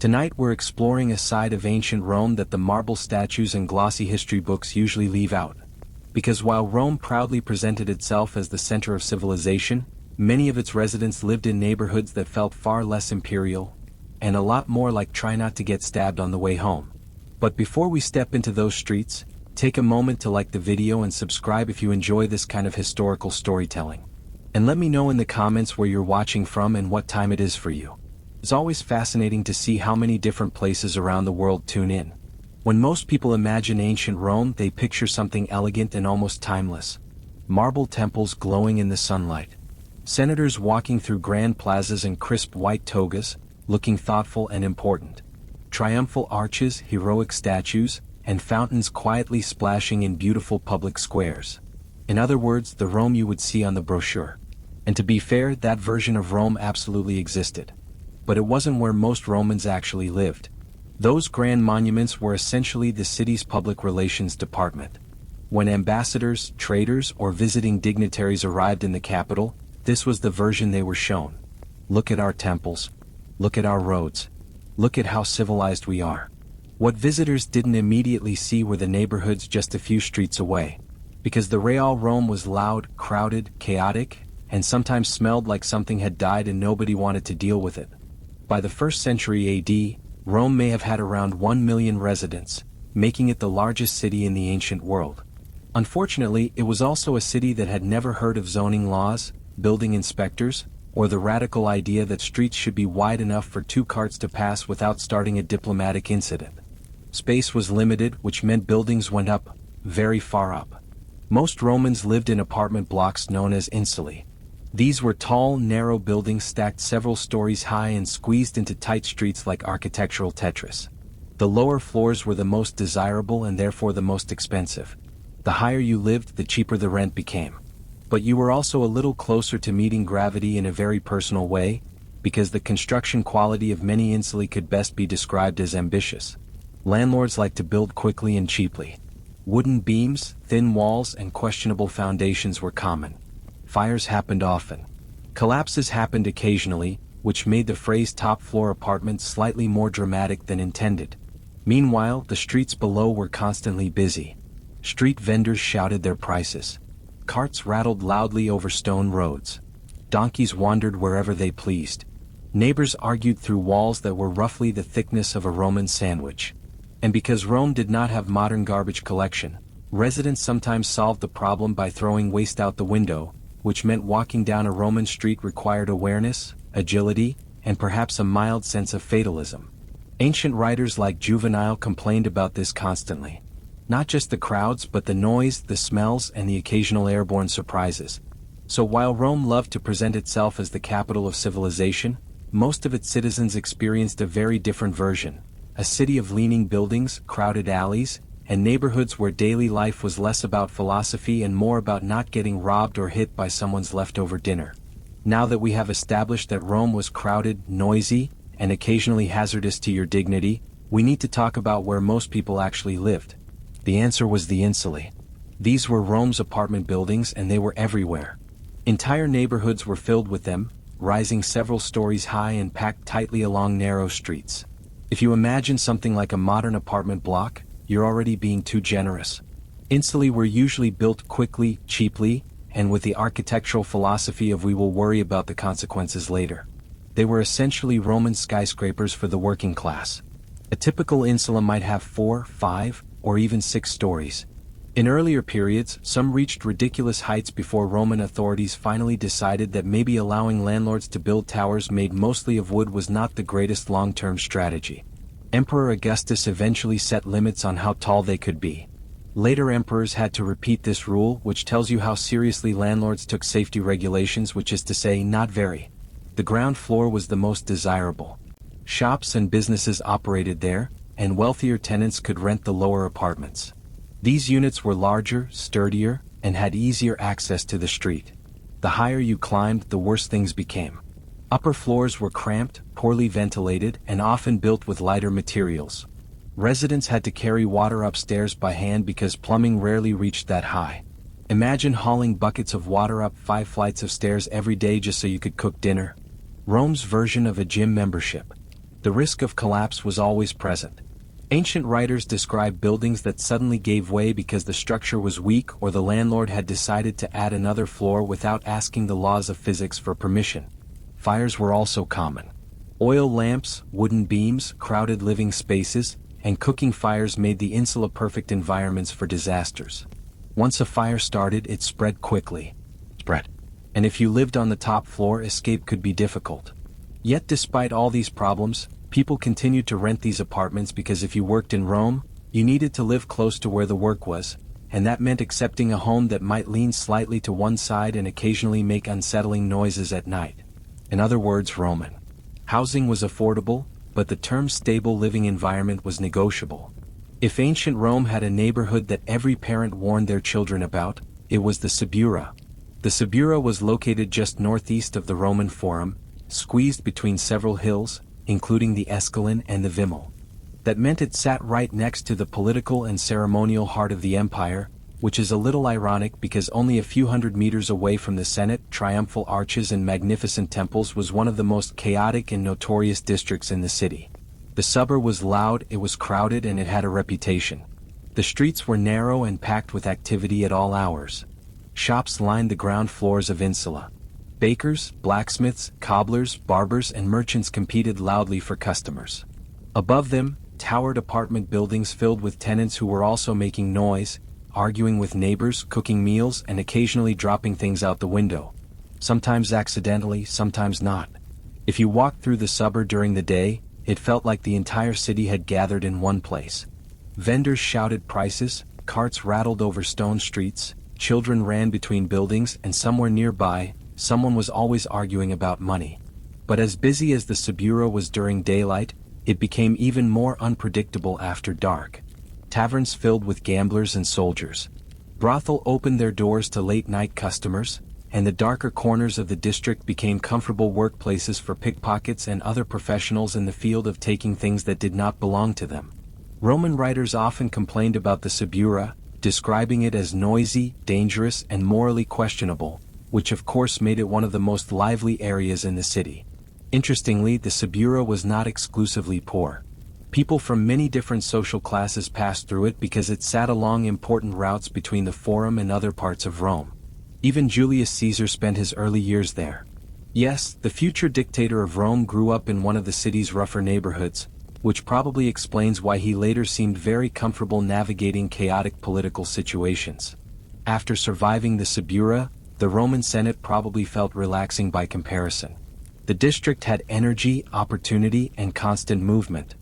Tonight we're exploring a side of ancient Rome that the marble statues and glossy history books usually leave out. Because while Rome proudly presented itself as the center of civilization, many of its residents lived in neighborhoods that felt far less imperial, and a lot more like try not to get stabbed on the way home. But before we step into those streets, take a moment to like the video and subscribe if you enjoy this kind of historical storytelling. And let me know in the comments where you're watching from and what time it is for you. It's always fascinating to see how many different places around the world tune in. When most people imagine ancient Rome, they picture something elegant and almost timeless. Marble temples glowing in the sunlight. Senators walking through grand plazas in crisp white togas, looking thoughtful and important. Triumphal arches, heroic statues, and fountains quietly splashing in beautiful public squares. In other words, the Rome you would see on the brochure. And to be fair, that version of Rome absolutely existed. But it wasn't where most Romans actually lived. Those grand monuments were essentially the city's public relations department. When ambassadors, traders, or visiting dignitaries arrived in the capital, this was the version they were shown. Look at our temples. Look at our roads. Look at how civilized we are. What visitors didn't immediately see were the neighborhoods just a few streets away. Because the Real Rome was loud, crowded, chaotic, and sometimes smelled like something had died and nobody wanted to deal with it. By the 1st century AD, Rome may have had around 1 million residents, making it the largest city in the ancient world. Unfortunately, it was also a city that had never heard of zoning laws, building inspectors, or the radical idea that streets should be wide enough for 2 carts to pass without starting a diplomatic incident. Space was limited, which meant buildings went up, very far up. Most Romans lived in apartment blocks known as insulae. These were tall, narrow buildings stacked several stories high and squeezed into tight streets like architectural Tetris. The lower floors were the most desirable and therefore the most expensive. The higher you lived, the cheaper the rent became. But you were also a little closer to meeting gravity in a very personal way, because the construction quality of many insulae could best be described as ambitious. Landlords liked to build quickly and cheaply. Wooden beams, thin walls, and questionable foundations were common. Fires happened often. Collapses happened occasionally, which made the phrase top-floor apartment slightly more dramatic than intended. Meanwhile, the streets below were constantly busy. Street vendors shouted their prices. Carts rattled loudly over stone roads. Donkeys wandered wherever they pleased. Neighbors argued through walls that were roughly the thickness of a Roman sandwich. And because Rome did not have modern garbage collection, residents sometimes solved the problem by throwing waste out the window, which meant walking down a Roman street required awareness, agility, and perhaps a mild sense of fatalism. Ancient writers like Juvenal complained about this constantly. Not just the crowds, but the noise, the smells, and the occasional airborne surprises. So while Rome loved to present itself as the capital of civilization, most of its citizens experienced a very different version. A city of leaning buildings, crowded alleys, and neighborhoods where daily life was less about philosophy and more about not getting robbed or hit by someone's leftover dinner. Now that we have established that Rome was crowded, noisy, and occasionally hazardous to your dignity, we need to talk about where most people actually lived. The answer was the insulae. These were Rome's apartment buildings and they were everywhere. Entire neighborhoods were filled with them, rising several stories high and packed tightly along narrow streets. If you imagine something like a modern apartment block, you're already being too generous. Insulae were usually built quickly, cheaply, and with the architectural philosophy of we will worry about the consequences later. They were essentially Roman skyscrapers for the working class. A typical insula might have 4, 5, or even 6 stories. In earlier periods, some reached ridiculous heights before Roman authorities finally decided that maybe allowing landlords to build towers made mostly of wood was not the greatest long-term strategy. Emperor Augustus eventually set limits on how tall they could be. Later emperors had to repeat this rule, which tells you how seriously landlords took safety regulations, which is to say, not very. The ground floor was the most desirable. Shops and businesses operated there, and wealthier tenants could rent the lower apartments. These units were larger, sturdier, and had easier access to the street. The higher you climbed, the worse things became. Upper floors were cramped, poorly ventilated, and often built with lighter materials. Residents had to carry water upstairs by hand because plumbing rarely reached that high. Imagine hauling buckets of water up 5 flights of stairs every day just so you could cook dinner. Rome's version of a gym membership. The risk of collapse was always present. Ancient writers describe buildings that suddenly gave way because the structure was weak or the landlord had decided to add another floor without asking the laws of physics for permission. Fires were also common. Oil lamps, wooden beams, crowded living spaces, and cooking fires made the insula perfect environments for disasters. Once a fire started, it spread quickly. And if you lived on the top floor, escape could be difficult. Yet despite all these problems, people continued to rent these apartments because if you worked in Rome, you needed to live close to where the work was, and that meant accepting a home that might lean slightly to one side and occasionally make unsettling noises at night. In other words, Roman housing was affordable, but the term stable living environment was negotiable. If ancient Rome had a neighborhood that every parent warned their children about, it was the Subura. The Subura was located just northeast of the Roman Forum, squeezed between several hills, including the Esquiline and the Vimal. That meant it sat right next to the political and ceremonial heart of the empire, which is a little ironic because only a few hundred meters away from the Senate, triumphal arches and magnificent temples was one of the most chaotic and notorious districts in the city. The suburb was loud, it was crowded, and it had a reputation. The streets were narrow and packed with activity at all hours. Shops lined the ground floors of insula. Bakers, blacksmiths, cobblers, barbers, and merchants competed loudly for customers. Above them, towered apartment buildings filled with tenants who were also making noise, arguing with neighbors, cooking meals, and occasionally dropping things out the window. Sometimes accidentally, sometimes not. If you walked through the suburb during the day, it felt like the entire city had gathered in one place. Vendors shouted prices, carts rattled over stone streets, children ran between buildings, and somewhere nearby, someone was always arguing about money. But as busy as the Subura was during daylight, it became even more unpredictable after dark. Taverns filled with gamblers and soldiers. Brothel opened their doors to late-night customers, and the darker corners of the district became comfortable workplaces for pickpockets and other professionals in the field of taking things that did not belong to them. Roman writers often complained about the Subura, describing it as noisy, dangerous, and morally questionable, which of course made it one of the most lively areas in the city. Interestingly, the Subura was not exclusively poor. People from many different social classes passed through it because it sat along important routes between the Forum and other parts of Rome. Even Julius Caesar spent his early years there. Yes, the future dictator of Rome grew up in one of the city's rougher neighborhoods, which probably explains why he later seemed very comfortable navigating chaotic political situations. After surviving the Subura, the Roman Senate probably felt relaxing by comparison. The district had energy, opportunity, and constant movement.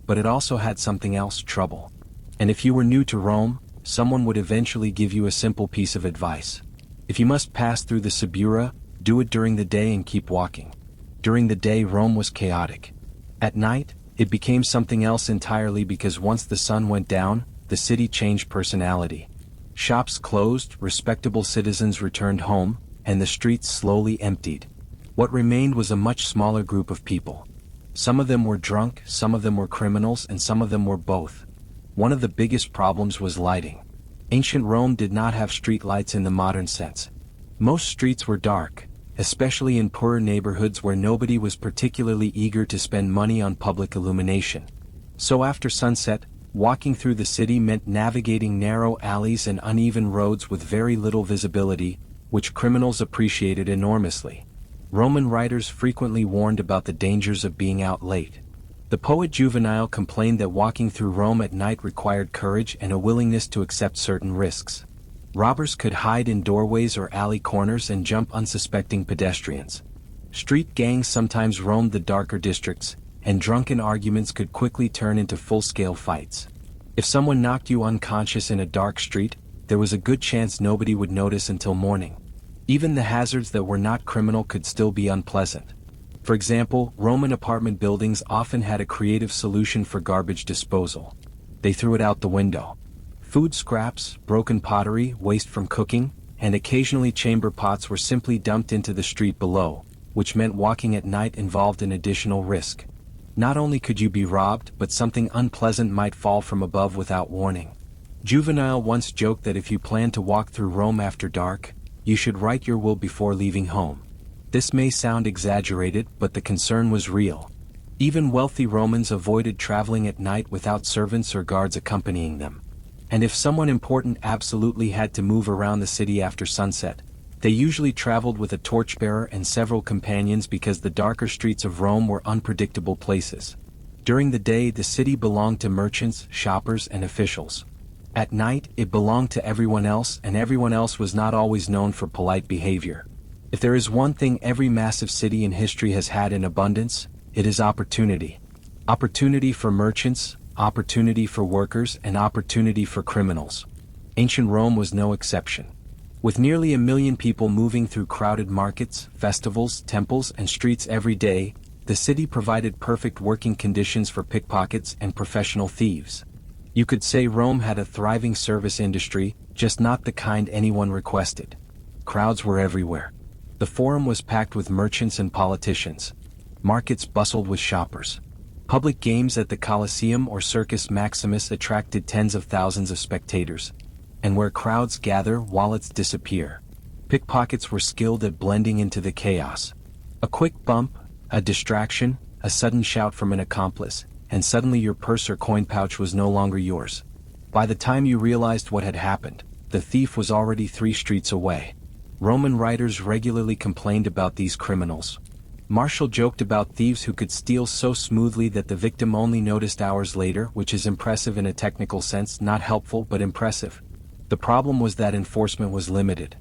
But it also had something else: trouble. And if you were new to Rome, someone would eventually give you a simple piece of advice. If you must pass through the Subura, do it during the day and keep walking. During the day, Rome was chaotic. At night, it became something else entirely because once the sun went down, the city changed personality. Shops closed, respectable citizens returned home, and the streets slowly emptied. What remained was a much smaller group of people. Some of them were drunk, some of them were criminals, and some of them were both. One of the biggest problems was lighting. Ancient Rome did not have street lights in the modern sense. Most streets were dark, especially in poorer neighborhoods where nobody was particularly eager to spend money on public illumination. So after sunset, walking through the city meant navigating narrow alleys and uneven roads with very little visibility, which criminals appreciated enormously. Roman writers frequently warned about the dangers of being out late. The poet Juvenal complained that walking through Rome at night required courage and a willingness to accept certain risks. Robbers could hide in doorways or alley corners and jump unsuspecting pedestrians. Street gangs sometimes roamed the darker districts, and drunken arguments could quickly turn into full-scale fights. If someone knocked you unconscious in a dark street, there was a good chance nobody would notice until morning. Even the hazards that were not criminal could still be unpleasant. For example, Roman apartment buildings often had a creative solution for garbage disposal. They threw it out the window. Food scraps, broken pottery, waste from cooking, and occasionally chamber pots were simply dumped into the street below, which meant walking at night involved an additional risk. Not only could you be robbed, but something unpleasant might fall from above without warning. Juvenal once joked that if you planned to walk through Rome after dark, you should write your will before leaving home. This may sound exaggerated, but the concern was real. Even wealthy Romans avoided traveling at night without servants or guards accompanying them. And if someone important absolutely had to move around the city after sunset, they usually traveled with a torchbearer and several companions because the darker streets of Rome were unpredictable places. During the day, the city belonged to merchants, shoppers, and officials. At night, it belonged to everyone else, and everyone else was not always known for polite behavior. If there is one thing every massive city in history has had in abundance, it is opportunity. Opportunity for merchants, opportunity for workers, and opportunity for criminals. Ancient Rome was no exception. With nearly 1 million people moving through crowded markets, festivals, temples, and streets every day, the city provided perfect working conditions for pickpockets and professional thieves. You could say Rome had a thriving service industry, just not the kind anyone requested. Crowds were everywhere. The Forum was packed with merchants and politicians. Markets bustled with shoppers. Public games at the Colosseum or Circus Maximus attracted tens of thousands of spectators. And where crowds gather, wallets disappear. Pickpockets were skilled at blending into the chaos. A quick bump, a distraction, a sudden shout from an accomplice, and suddenly your purse or coin pouch was no longer yours. By the time you realized what had happened, the thief was already 3 streets away. Roman writers regularly complained about these criminals. Martial joked about thieves who could steal so smoothly that the victim only noticed hours later, which is impressive in a technical sense, not helpful but impressive. The problem was that enforcement was limited.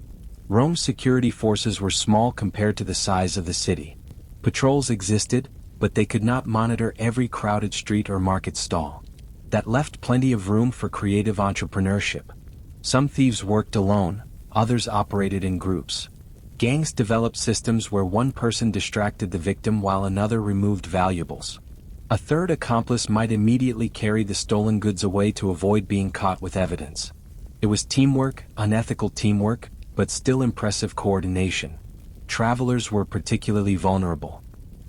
Rome's security forces were small compared to the size of the city. Patrols existed, but they could not monitor every crowded street or market stall. That left plenty of room for creative entrepreneurship. Some thieves worked alone, others operated in groups. Gangs developed systems where one person distracted the victim while another removed valuables. A third accomplice might immediately carry the stolen goods away to avoid being caught with evidence. It was teamwork, unethical teamwork, but still impressive coordination. Travelers were particularly vulnerable.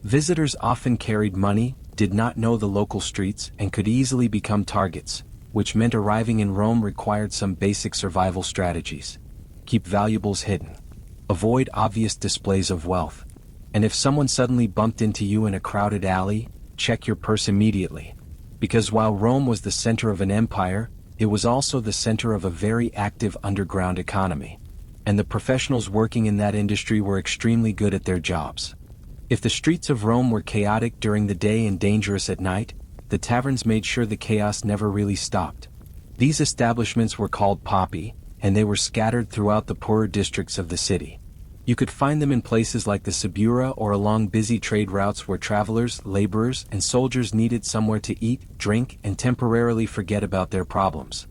Visitors often carried money, did not know the local streets, and could easily become targets, which meant arriving in Rome required some basic survival strategies. Keep valuables hidden. Avoid obvious displays of wealth. And if someone suddenly bumped into you in a crowded alley, check your purse immediately. Because while Rome was the center of an empire, it was also the center of a very active underground economy. And the professionals working in that industry were extremely good at their jobs. If the streets of Rome were chaotic during the day and dangerous at night, the taverns made sure the chaos never really stopped. These establishments were called poppi, and they were scattered throughout the poorer districts of the city. You could find them in places like the Subura or along busy trade routes where travelers, laborers, and soldiers needed somewhere to eat, drink, and temporarily forget about their problems.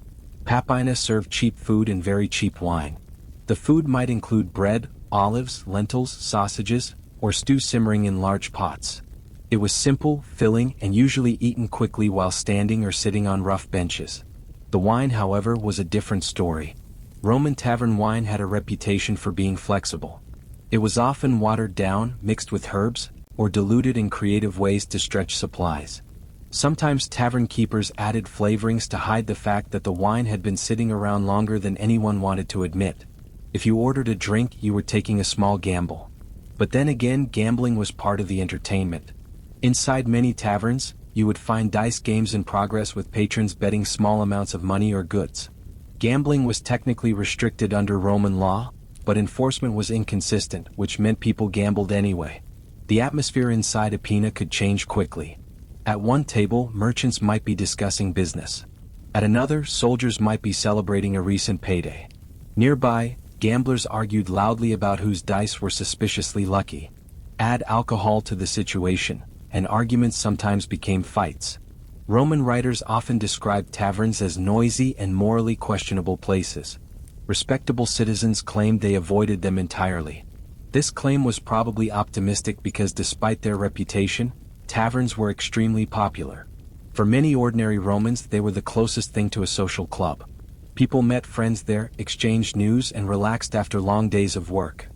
Papina served cheap food and very cheap wine. The food might include bread, olives, lentils, sausages, or stew simmering in large pots. It was simple, filling, and usually eaten quickly while standing or sitting on rough benches. The wine, however, was a different story. Roman tavern wine had a reputation for being flexible. It was often watered down, mixed with herbs, or diluted in creative ways to stretch supplies. Sometimes tavern keepers added flavorings to hide the fact that the wine had been sitting around longer than anyone wanted to admit. If you ordered a drink, you were taking a small gamble. But then again, gambling was part of the entertainment. Inside many taverns, you would find dice games in progress with patrons betting small amounts of money or goods. Gambling was technically restricted under Roman law, but enforcement was inconsistent, which meant people gambled anyway. The atmosphere inside a pina could change quickly. At one table, merchants might be discussing business. At another, soldiers might be celebrating a recent payday. Nearby, gamblers argued loudly about whose dice were suspiciously lucky. Add alcohol to the situation, and arguments sometimes became fights. Roman writers often described taverns as noisy and morally questionable places. Respectable citizens claimed they avoided them entirely. This claim was probably optimistic because despite their reputation, taverns were extremely popular. For many ordinary Romans, they were the closest thing to a social club. People met friends there, exchanged news, and relaxed after long days of work.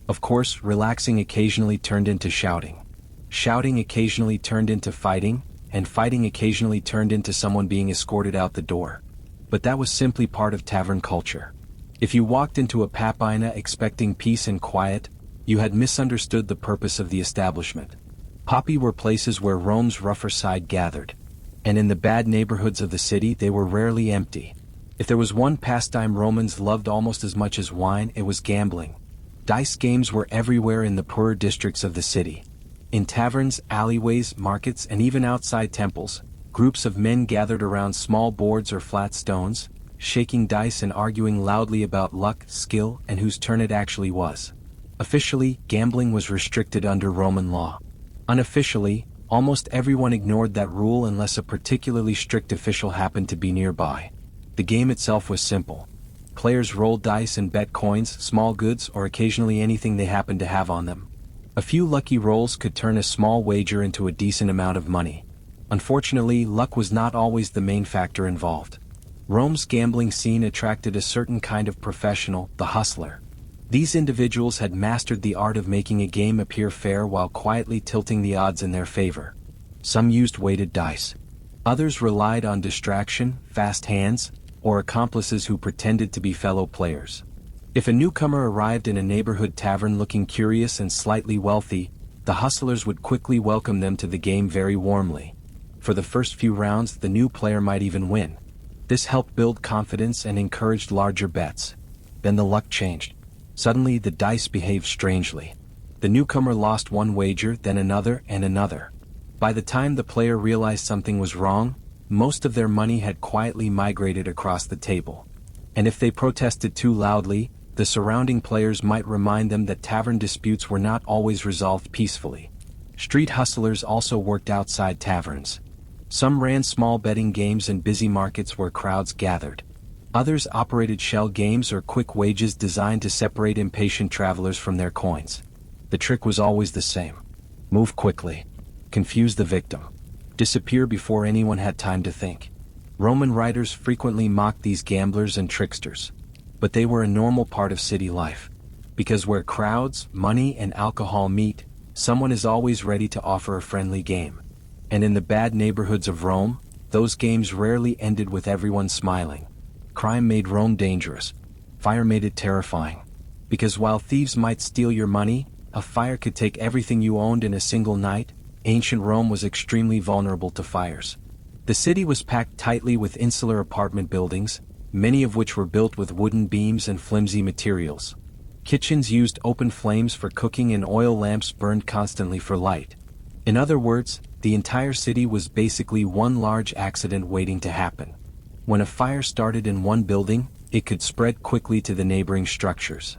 Of course, relaxing occasionally turned into shouting. Shouting occasionally turned into fighting, and fighting occasionally turned into someone being escorted out the door. But that was simply part of tavern culture. If you walked into a papina expecting peace and quiet, you had misunderstood the purpose of the establishment. Poppi were places where Rome's rougher side gathered. And in the bad neighborhoods of the city they were rarely empty. If there was one pastime Romans loved almost as much as wine, it was gambling. Dice games were everywhere in the poorer districts of the city. In taverns, alleyways, markets, and even outside temples, groups of men gathered around small boards or flat stones, shaking dice and arguing loudly about luck, skill, and whose turn it actually was. Officially, gambling was restricted under Roman law. Unofficially, almost everyone ignored that rule unless a particularly strict official happened to be nearby. The game itself was simple. Players rolled dice and bet coins, small goods, or occasionally anything they happened to have on them. A few lucky rolls could turn a small wager into a decent amount of money. Unfortunately, luck was not always the main factor involved. Rome's gambling scene attracted a certain kind of professional, the hustler. These individuals had mastered the art of making a game appear fair while quietly tilting the odds in their favor. Some used weighted dice. Others relied on distraction, fast hands, or accomplices who pretended to be fellow players. If a newcomer arrived in a neighborhood tavern looking curious and slightly wealthy, the hustlers would quickly welcome them to the game very warmly. For the first few rounds, the new player might even win. This helped build confidence and encouraged larger bets. Then the luck changed. Suddenly the dice behaved strangely. The newcomer lost one wager, then another and another. By the time the player realized something was wrong, most of their money had quietly migrated across the table. And if they protested too loudly, the surrounding players might remind them that tavern disputes were not always resolved peacefully. Street hustlers also worked outside taverns. Some ran small betting games in busy markets where crowds gathered. Others operated shell games or quick wages designed to separate impatient travelers from their coins. The trick was always the same. Move quickly. Confuse the victim. Disappear before anyone had time to think. Roman writers frequently mocked these gamblers and tricksters. But they were a normal part of city life. Because where crowds, money, and alcohol meet, someone is always ready to offer a friendly game. And in the bad neighborhoods of Rome, those games rarely ended with everyone smiling. Crime made Rome dangerous. Fire made it terrifying. Because while thieves might steal your money, a fire could take everything you owned in a single night. Ancient Rome was extremely vulnerable to fires. The city was packed tightly with insular apartment buildings, many of which were built with wooden beams and flimsy materials. Kitchens used open flames for cooking and oil lamps burned constantly for light. In other words, the entire city was basically one large accident waiting to happen. When a fire started in one building, it could spread quickly to the neighboring structures.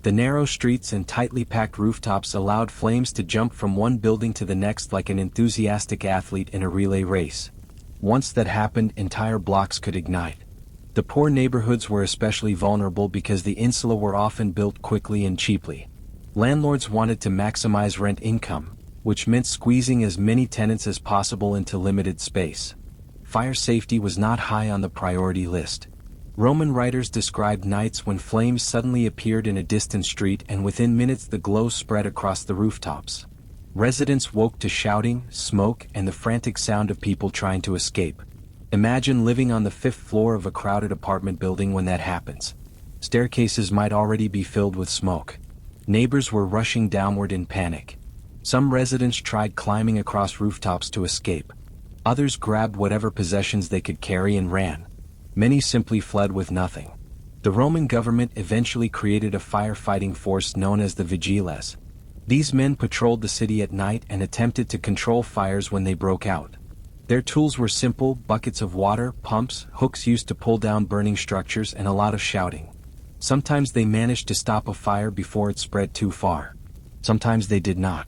The narrow streets and tightly packed rooftops allowed flames to jump from one building to the next like an enthusiastic athlete in a relay race. Once that happened, entire blocks could ignite. The poor neighborhoods were especially vulnerable because the insula were often built quickly and cheaply. Landlords wanted to maximize rent income, which meant squeezing as many tenants as possible into limited space. Fire safety was not high on the priority list. Roman writers described nights when flames suddenly appeared in a distant street and within minutes the glow spread across the rooftops. Residents woke to shouting, smoke, and the frantic sound of people trying to escape. Imagine living on the 5th floor of a crowded apartment building when that happens. Staircases might already be filled with smoke. Neighbors were rushing downward in panic. Some residents tried climbing across rooftops to escape. Others grabbed whatever possessions they could carry and ran. Many simply fled with nothing. The Roman government eventually created a firefighting force known as the vigiles. These men patrolled the city at night and attempted to control fires when they broke out. Their tools were simple: buckets of water, pumps, hooks used to pull down burning structures, and a lot of shouting. Sometimes they managed to stop a fire before it spread too far. Sometimes they did not.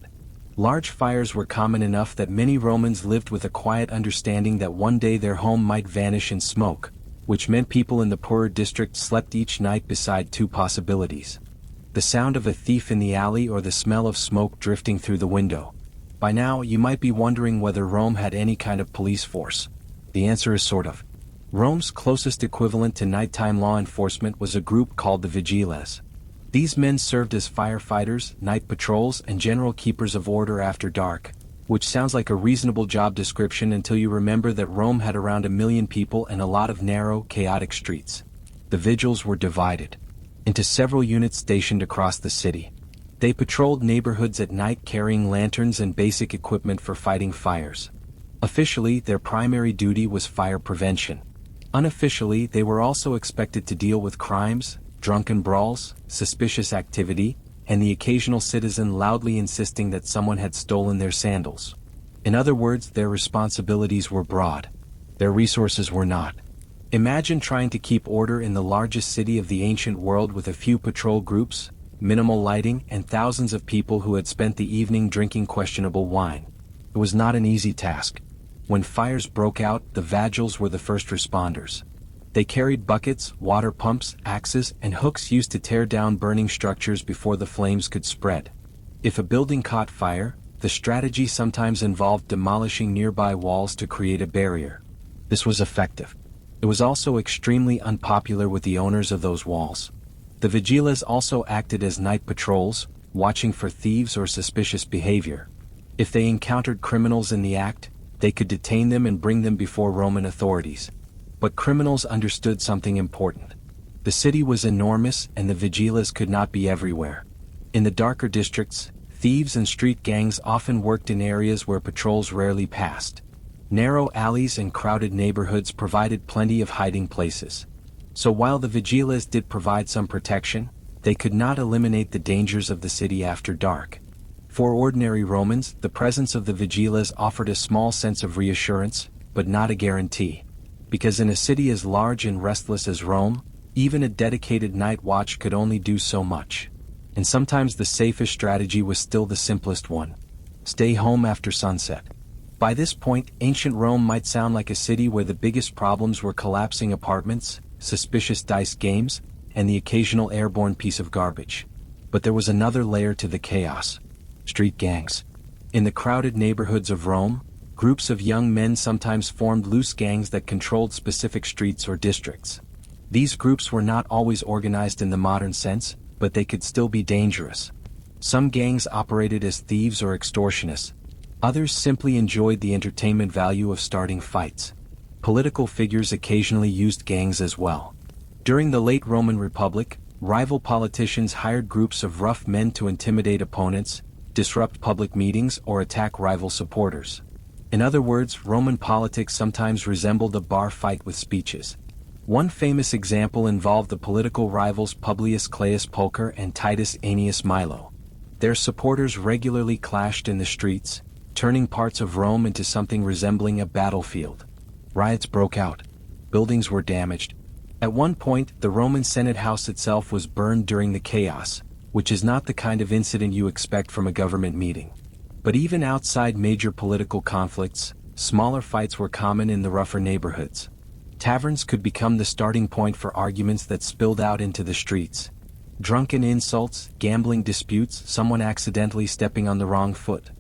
Large fires were common enough that many Romans lived with a quiet understanding that one day their home might vanish in smoke, which meant people in the poorer district slept each night beside two possibilities: the sound of a thief in the alley or the smell of smoke drifting through the window. By now, you might be wondering whether Rome had any kind of police force. The answer is sort of. Rome's closest equivalent to nighttime law enforcement was a group called the vigiles. These men served as firefighters, night patrols, and general keepers of order after dark, which sounds like a reasonable job description until you remember that Rome had around 1 million people and a lot of narrow, chaotic streets. The vigils were divided into several units stationed across the city. They patrolled neighborhoods at night carrying lanterns and basic equipment for fighting fires. Officially, their primary duty was fire prevention. Unofficially, they were also expected to deal with crimes, drunken brawls, suspicious activity, and the occasional citizen loudly insisting that someone had stolen their sandals. In other words, their responsibilities were broad. Their resources were not. Imagine trying to keep order in the largest city of the ancient world with a few patrol groups, minimal lighting, and thousands of people who had spent the evening drinking questionable wine. It was not an easy task. When fires broke out, the Vagils were the first responders. They carried buckets, water pumps, axes, and hooks used to tear down burning structures before the flames could spread. If a building caught fire, the strategy sometimes involved demolishing nearby walls to create a barrier. This was effective. It was also extremely unpopular with the owners of those walls. The vigilas also acted as night patrols, watching for thieves or suspicious behavior. If they encountered criminals in the act, they could detain them and bring them before Roman authorities. But criminals understood something important. The city was enormous and the vigilas could not be everywhere. In the darker districts, thieves and street gangs often worked in areas where patrols rarely passed. Narrow alleys and crowded neighborhoods provided plenty of hiding places. So while the vigilas did provide some protection, they could not eliminate the dangers of the city after dark. For ordinary Romans, the presence of the vigilas offered a small sense of reassurance, but not a guarantee. Because in a city as large and restless as Rome, even a dedicated night watch could only do so much. And sometimes the safest strategy was still the simplest one. Stay home after sunset. By this point, ancient Rome might sound like a city where the biggest problems were collapsing apartments, suspicious dice games, and the occasional airborne piece of garbage. But there was another layer to the chaos. Street gangs. In the crowded neighborhoods of Rome, groups of young men sometimes formed loose gangs that controlled specific streets or districts. These groups were not always organized in the modern sense, but they could still be dangerous. Some gangs operated as thieves or extortionists. Others simply enjoyed the entertainment value of starting fights. Political figures occasionally used gangs as well. During the late Roman Republic, rival politicians hired groups of rough men to intimidate opponents, disrupt public meetings, or attack rival supporters. In other words, Roman politics sometimes resembled a bar fight with speeches. One famous example involved the political rivals Publius Claius Pulcher and Titus Aeneas Milo. Their supporters regularly clashed in the streets, turning parts of Rome into something resembling a battlefield. Riots broke out. Buildings were damaged. At one point, the Roman Senate house itself was burned during the chaos, which is not the kind of incident you expect from a government meeting. But even outside major political conflicts, smaller fights were common in the rougher neighborhoods. Taverns could become the starting point for arguments that spilled out into the streets. Drunken insults, gambling disputes, someone accidentally stepping on the wrong foot.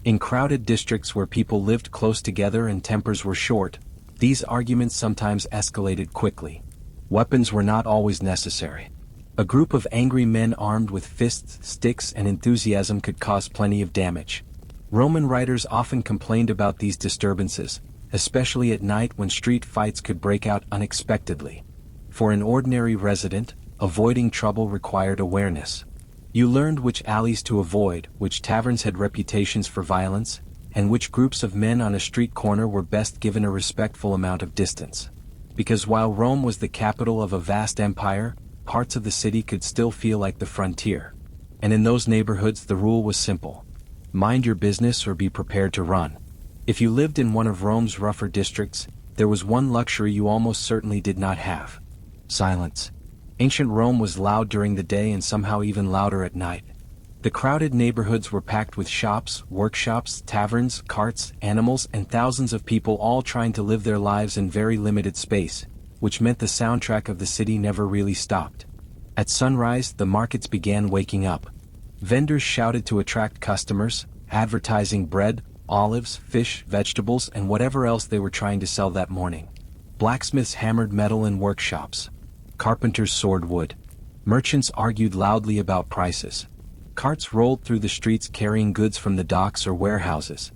In crowded districts where people lived close together and tempers were short, these arguments sometimes escalated quickly. Weapons were not always necessary. A group of angry men armed with fists, sticks, and enthusiasm could cause plenty of damage. Roman writers often complained about these disturbances, especially at night when street fights could break out unexpectedly. For an ordinary resident, avoiding trouble required awareness. You learned which alleys to avoid, which taverns had reputations for violence, and which groups of men on a street corner were best given a respectful amount of distance. Because while Rome was the capital of a vast empire, parts of the city could still feel like the frontier. And in those neighborhoods the rule was simple. Mind your business or be prepared to run. If you lived in one of Rome's rougher districts, there was one luxury you almost certainly did not have. Silence. Ancient Rome was loud during the day and somehow even louder at night. The crowded neighborhoods were packed with shops, workshops, taverns, carts, animals, and thousands of people all trying to live their lives in very limited space, which meant the soundtrack of the city never really stopped. At sunrise, the markets began waking up. Vendors shouted to attract customers, advertising bread, olives, fish, vegetables, and whatever else they were trying to sell that morning. Blacksmiths hammered metal in workshops. Carpenters sawed wood. Merchants argued loudly about prices. Carts rolled through the streets carrying goods from the docks or warehouses.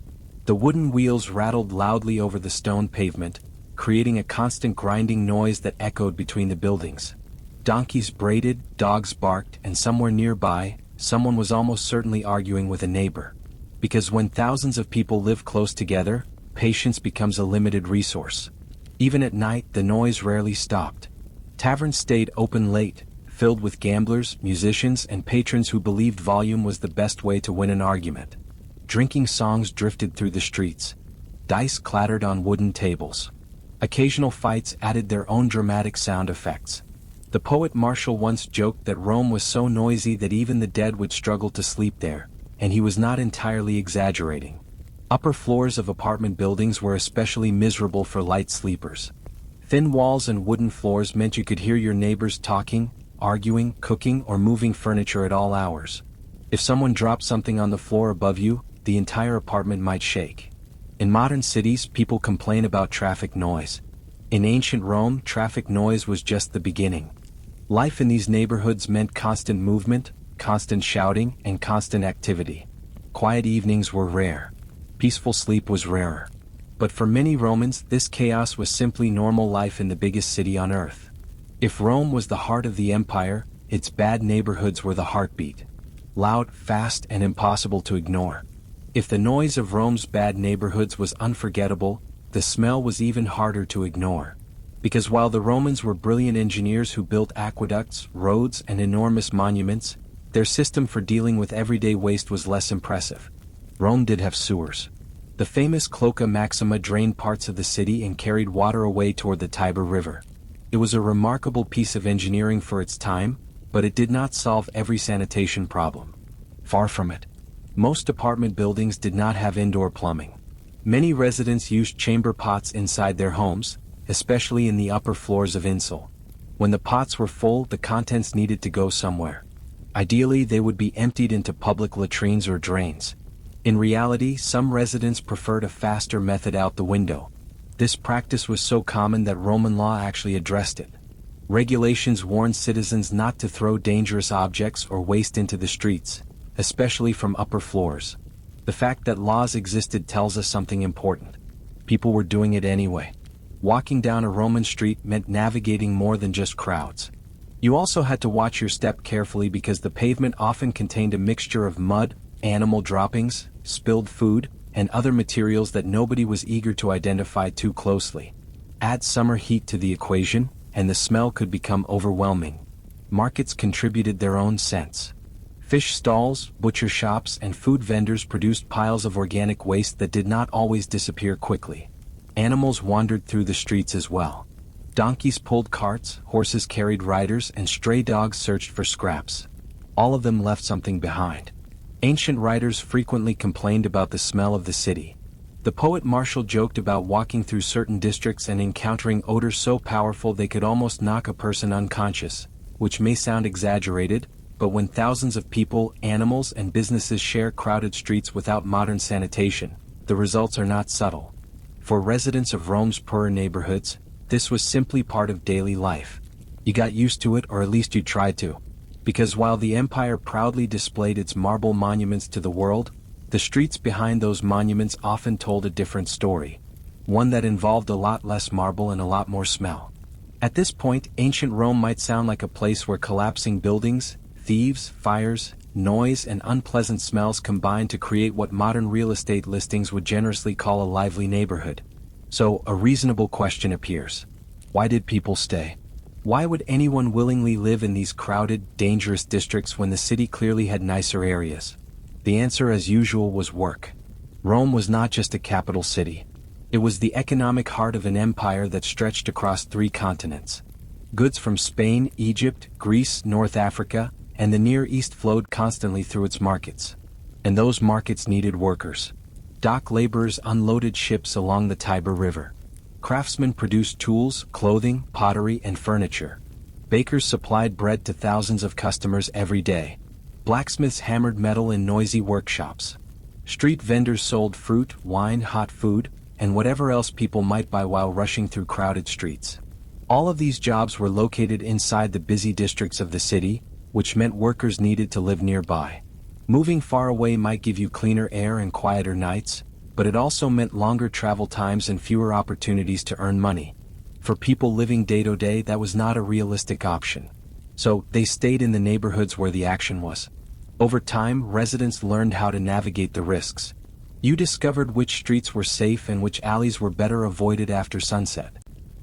The wooden wheels rattled loudly over the stone pavement, creating a constant grinding noise that echoed between the buildings. Donkeys braided, dogs barked, and somewhere nearby, someone was almost certainly arguing with a neighbor. Because when thousands of people live close together, patience becomes a limited resource. Even at night, the noise rarely stopped. Taverns stayed open late, filled with gamblers, musicians, and patrons who believed volume was the best way to win an argument. Drinking songs drifted through the streets. Dice clattered on wooden tables. Occasional fights added their own dramatic sound effects. The poet Martial once joked that Rome was so noisy that even the dead would struggle to sleep there, and he was not entirely exaggerating. Upper floors of apartment buildings were especially miserable for light sleepers. Thin walls and wooden floors meant you could hear your neighbors talking, arguing, cooking, or moving furniture at all hours. If someone dropped something on the floor above you, the entire apartment might shake. In modern cities, people complain about traffic noise. In ancient Rome, traffic noise was just the beginning. Life in these neighborhoods meant constant movement, constant shouting, and constant activity. Quiet evenings were rare. Peaceful sleep was rarer. But for many Romans, this chaos was simply normal life in the biggest city on earth. If Rome was the heart of the empire, its bad neighborhoods were the heartbeat. Loud, fast, and impossible to ignore. If the noise of Rome's bad neighborhoods was unforgettable, the smell was even harder to ignore. Because while the Romans were brilliant engineers who built aqueducts, roads, and enormous monuments, their system for dealing with everyday waste was less impressive. Rome did have sewers. The famous Cloaca Maxima drained parts of the city and carried water away toward the Tiber River. It was a remarkable piece of engineering for its time, but it did not solve every sanitation problem. Far from it. Most apartment buildings did not have indoor plumbing. Many residents used chamber pots inside their homes, especially in the upper floors of insula. When the pots were full, the contents needed to go somewhere. Ideally, they would be emptied into public latrines or drains. In reality, some residents preferred a faster method out the window. This practice was so common that Roman law actually addressed it. Regulations warned citizens not to throw dangerous objects or waste into the streets, especially from upper floors. The fact that laws existed tells us something important. People were doing it anyway. Walking down a Roman street meant navigating more than just crowds. You also had to watch your step carefully because the pavement often contained a mixture of mud, animal droppings, spilled food, and other materials that nobody was eager to identify too closely. Add summer heat to the equation, and the smell could become overwhelming. Markets contributed their own scents. Fish stalls, butcher shops, and food vendors produced piles of organic waste that did not always disappear quickly. Animals wandered through the streets as well. Donkeys pulled carts, horses carried riders, and stray dogs searched for scraps. All of them left something behind. Ancient writers frequently complained about the smell of the city. The poet Martial joked about walking through certain districts and encountering odors so powerful they could almost knock a person unconscious, which may sound exaggerated, but when thousands of people, animals, and businesses share crowded streets without modern sanitation, the results are not subtle. For residents of Rome's poorer neighborhoods, this was simply part of daily life. You got used to it, or at least you tried to. Because while the empire proudly displayed its marble monuments to the world, the streets behind those monuments often told a different story. One that involved a lot less marble and a lot more smell. At this point, ancient Rome might sound like a place where collapsing buildings, thieves, fires, noise, and unpleasant smells combined to create what modern real estate listings would generously call a lively neighborhood. So, a reasonable question appears. Why did people stay? Why would anyone willingly live in these crowded, dangerous districts when the city clearly had nicer areas? The answer, as usual, was work. Rome was not just a capital city. It was the economic heart of an empire that stretched across 3 continents. Goods from Spain, Egypt, Greece, North Africa, and the Near East flowed constantly through its markets. And those markets needed workers. Dock laborers unloaded ships along the Tiber River. Craftsmen produced tools, clothing, pottery, and furniture. Bakers supplied bread to thousands of customers every day. Blacksmiths hammered metal in noisy workshops. Street vendors sold fruit, wine, hot food, and whatever else people might buy while rushing through crowded streets. All of these jobs were located inside the busy districts of the city, which meant workers needed to live nearby. Moving far away might give you cleaner air and quieter nights, but it also meant longer travel times and fewer opportunities to earn money. For people living day to day, that was not a realistic option. So, they stayed in the neighborhoods where the action was. Over time, residents learned how to navigate the risks. You discovered which streets were safe and which alleys were better avoided after sunset.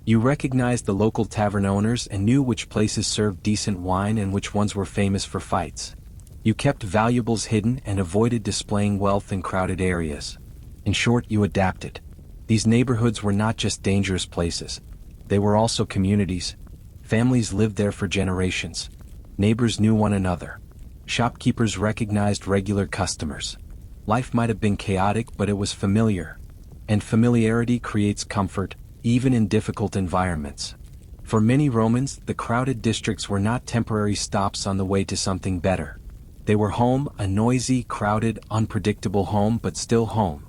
You recognized the local tavern owners and knew which places served decent wine and which ones were famous for fights. You kept valuables hidden and avoided displaying wealth in crowded areas. In short, you adapted. These neighborhoods were not just dangerous places. They were also communities. Families lived there for generations. Neighbors knew one another. Shopkeepers recognized regular customers. Life might have been chaotic, but it was familiar. And familiarity creates comfort, even in difficult environments. For many Romans, the crowded districts were not temporary stops on the way to something better. They were home, a noisy, crowded, unpredictable home, but still home.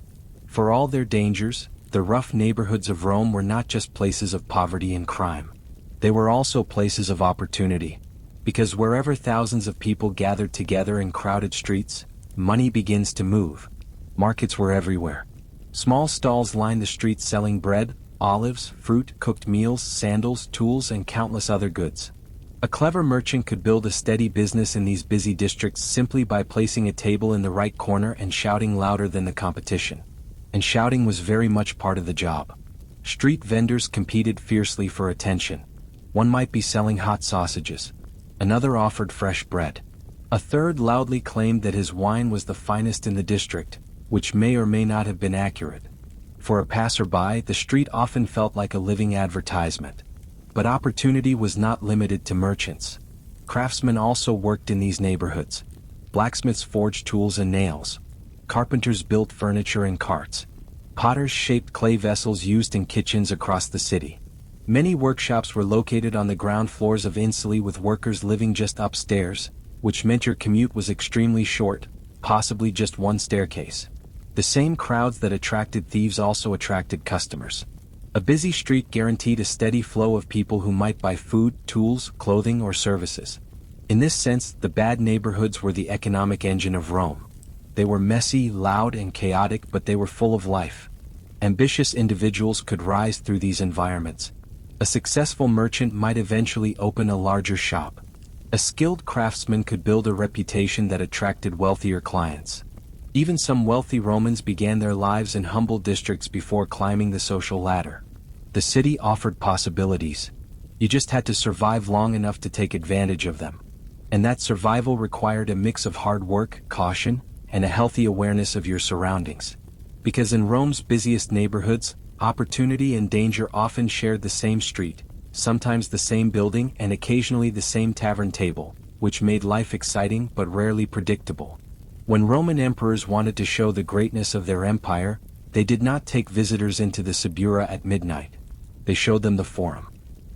For all their dangers, the rough neighborhoods of Rome were not just places of poverty and crime. They were also places of opportunity. Because wherever thousands of people gathered together in crowded streets, money begins to move. Markets were everywhere. Small stalls lined the streets selling bread, olives, fruit, cooked meals, sandals, tools, and countless other goods. A clever merchant could build a steady business in these busy districts simply by placing a table in the right corner and shouting louder than the competition. And shouting was very much part of the job. Street vendors competed fiercely for attention. One might be selling hot sausages. Another offered fresh bread. A third loudly claimed that his wine was the finest in the district, which may or may not have been accurate. For a passerby, the street often felt like a living advertisement. But opportunity was not limited to merchants. Craftsmen also worked in these neighborhoods. Blacksmiths forged tools and nails. Carpenters built furniture and carts. Potters shaped clay vessels used in kitchens across the city. Many workshops were located on the ground floors of insulae with workers living just upstairs, which meant your commute was extremely short, possibly just one staircase. The same crowds that attracted thieves also attracted customers. A busy street guaranteed a steady flow of people who might buy food, tools, clothing, or services. In this sense, the bad neighborhoods were the economic engine of Rome. They were messy, loud, and chaotic, but they were full of life. Ambitious individuals could rise through these environments. A successful merchant might eventually open a larger shop. A skilled craftsman could build a reputation that attracted wealthier clients. Even some wealthy Romans began their lives in humble districts before climbing the social ladder. The city offered possibilities. You just had to survive long enough to take advantage of them. And that survival required a mix of hard work, caution, and a healthy awareness of your surroundings. Because in Rome's busiest neighborhoods, opportunity and danger often shared the same street, sometimes the same building, and occasionally the same tavern table, which made life exciting but rarely predictable. When Roman emperors wanted to show the greatness of their empire, they did not take visitors into the Subura at midnight. They showed them the Forum.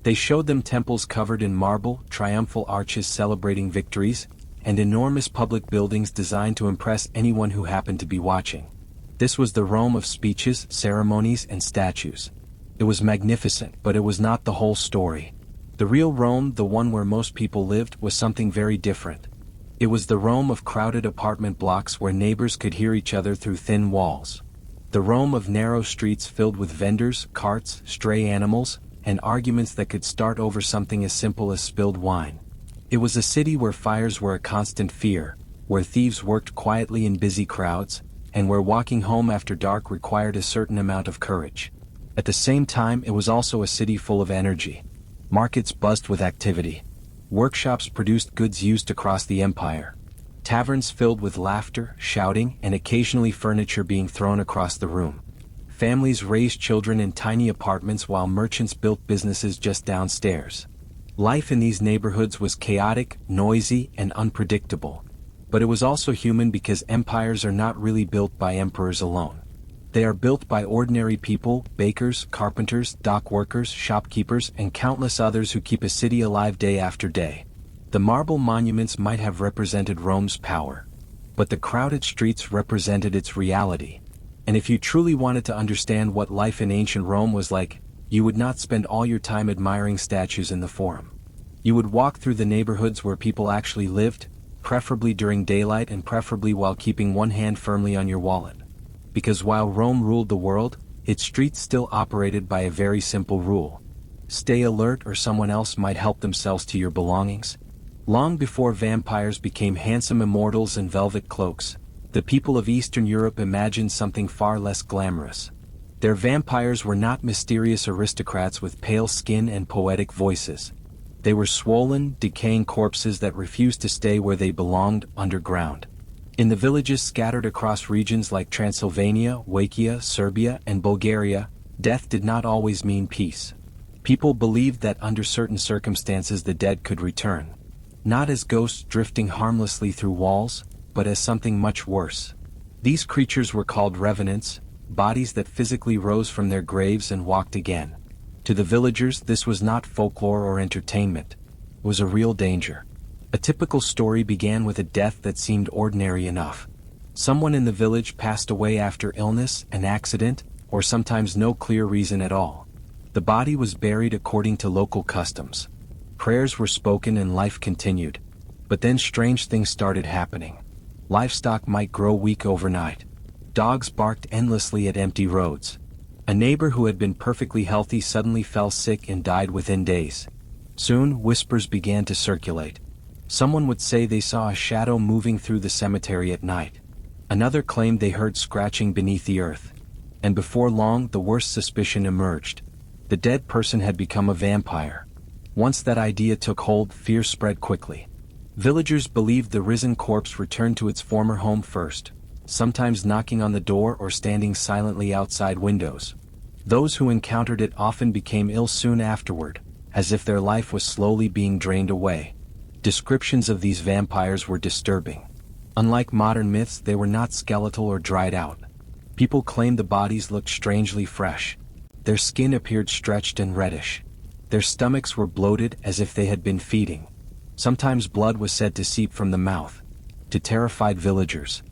They showed them temples covered in marble, triumphal arches celebrating victories, and enormous public buildings designed to impress anyone who happened to be watching. This was the Rome of speeches, ceremonies, and statues. It was magnificent, but it was not the whole story. The real Rome, the one where most people lived, was something very different. It was the Rome of crowded apartment blocks where neighbors could hear each other through thin walls. The Rome of narrow streets filled with vendors, carts, stray animals, and arguments that could start over something as simple as spilled wine. It was a city where fires were a constant fear, where thieves worked quietly in busy crowds, and where walking home after dark required a certain amount of courage. At the same time, it was also a city full of energy. Markets buzzed with activity. Workshops produced goods used across the empire. Taverns filled with laughter, shouting, and occasionally furniture being thrown across the room. Families raised children in tiny apartments while merchants built businesses just downstairs. Life in these neighborhoods was chaotic, noisy, and unpredictable. But it was also human because empires are not really built by emperors alone. They are built by ordinary people, bakers, carpenters, dock workers, shopkeepers, and countless others who keep a city alive day after day. The marble monuments might have represented Rome's power, but the crowded streets represented its reality. And if you truly wanted to understand what life in ancient Rome was like, you would not spend all your time admiring statues in the Forum. You would walk through the neighborhoods where people actually lived, preferably during daylight and preferably while keeping one hand firmly on your wallet. Because while Rome ruled the world, its streets still operated by a very simple rule. Stay alert or someone else might help themselves to your belongings. Long before vampires became handsome immortals in velvet cloaks, the people of Eastern Europe imagined something far less glamorous. Their vampires were not mysterious aristocrats with pale skin and poetic voices. They were swollen, decaying corpses that refused to stay where they belonged, underground. In the villages scattered across regions like Transylvania, Wallachia, Serbia, and Bulgaria, death did not always mean peace. People believed that under certain circumstances the dead could return. Not as ghosts drifting harmlessly through walls, but as something much worse. These creatures were called revenants, bodies that physically rose from their graves and walked again. To the villagers, this was not folklore or entertainment. It was a real danger. A typical story began with a death that seemed ordinary enough. Someone in the village passed away after illness, an accident, or sometimes no clear reason at all. The body was buried according to local customs. Prayers were spoken and life continued. But then strange things started happening. Livestock might grow weak overnight. Dogs barked endlessly at empty roads. A neighbor who had been perfectly healthy suddenly fell sick and died within days. Soon, whispers began to circulate. Someone would say they saw a shadow moving through the cemetery at night. Another claimed they heard scratching beneath the earth. And before long, the worst suspicion emerged. The dead person had become a vampire. Once that idea took hold, fear spread quickly. Villagers believed the risen corpse returned to its former home first, sometimes knocking on the door or standing silently outside windows. Those who encountered it often became ill soon afterward, as if their life was slowly being drained away. Descriptions of these vampires were disturbing. Unlike modern myths, they were not skeletal or dried out. People claimed the bodies looked strangely fresh. Their skin appeared stretched and reddish. Their stomachs were bloated as if they had been feeding. Sometimes blood was said to seep from the mouth. To terrified villagers,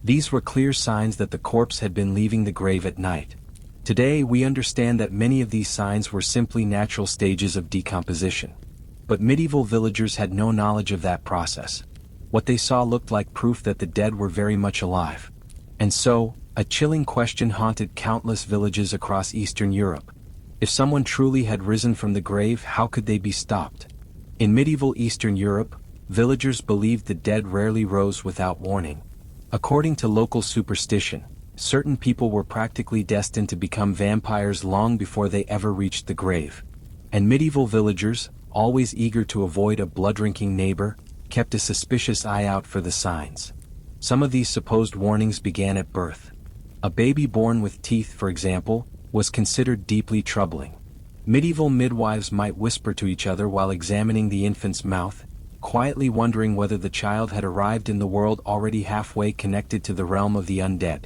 these were clear signs that the corpse had been leaving the grave at night. Today we understand that many of these signs were simply natural stages of decomposition. But medieval villagers had no knowledge of that process. What they saw looked like proof that the dead were very much alive. And so, a chilling question haunted countless villages across Eastern Europe. If someone truly had risen from the grave, how could they be stopped? In medieval Eastern Europe, villagers believed the dead rarely rose without warning. According to local superstition, certain people were practically destined to become vampires long before they ever reached the grave. And medieval villagers, always eager to avoid a blood-drinking neighbor, kept a suspicious eye out for the signs. Some of these supposed warnings began at birth. A baby born with teeth, for example, was considered deeply troubling. Medieval midwives might whisper to each other while examining the infant's mouth, quietly wondering whether the child had arrived in the world already halfway connected to the realm of the undead.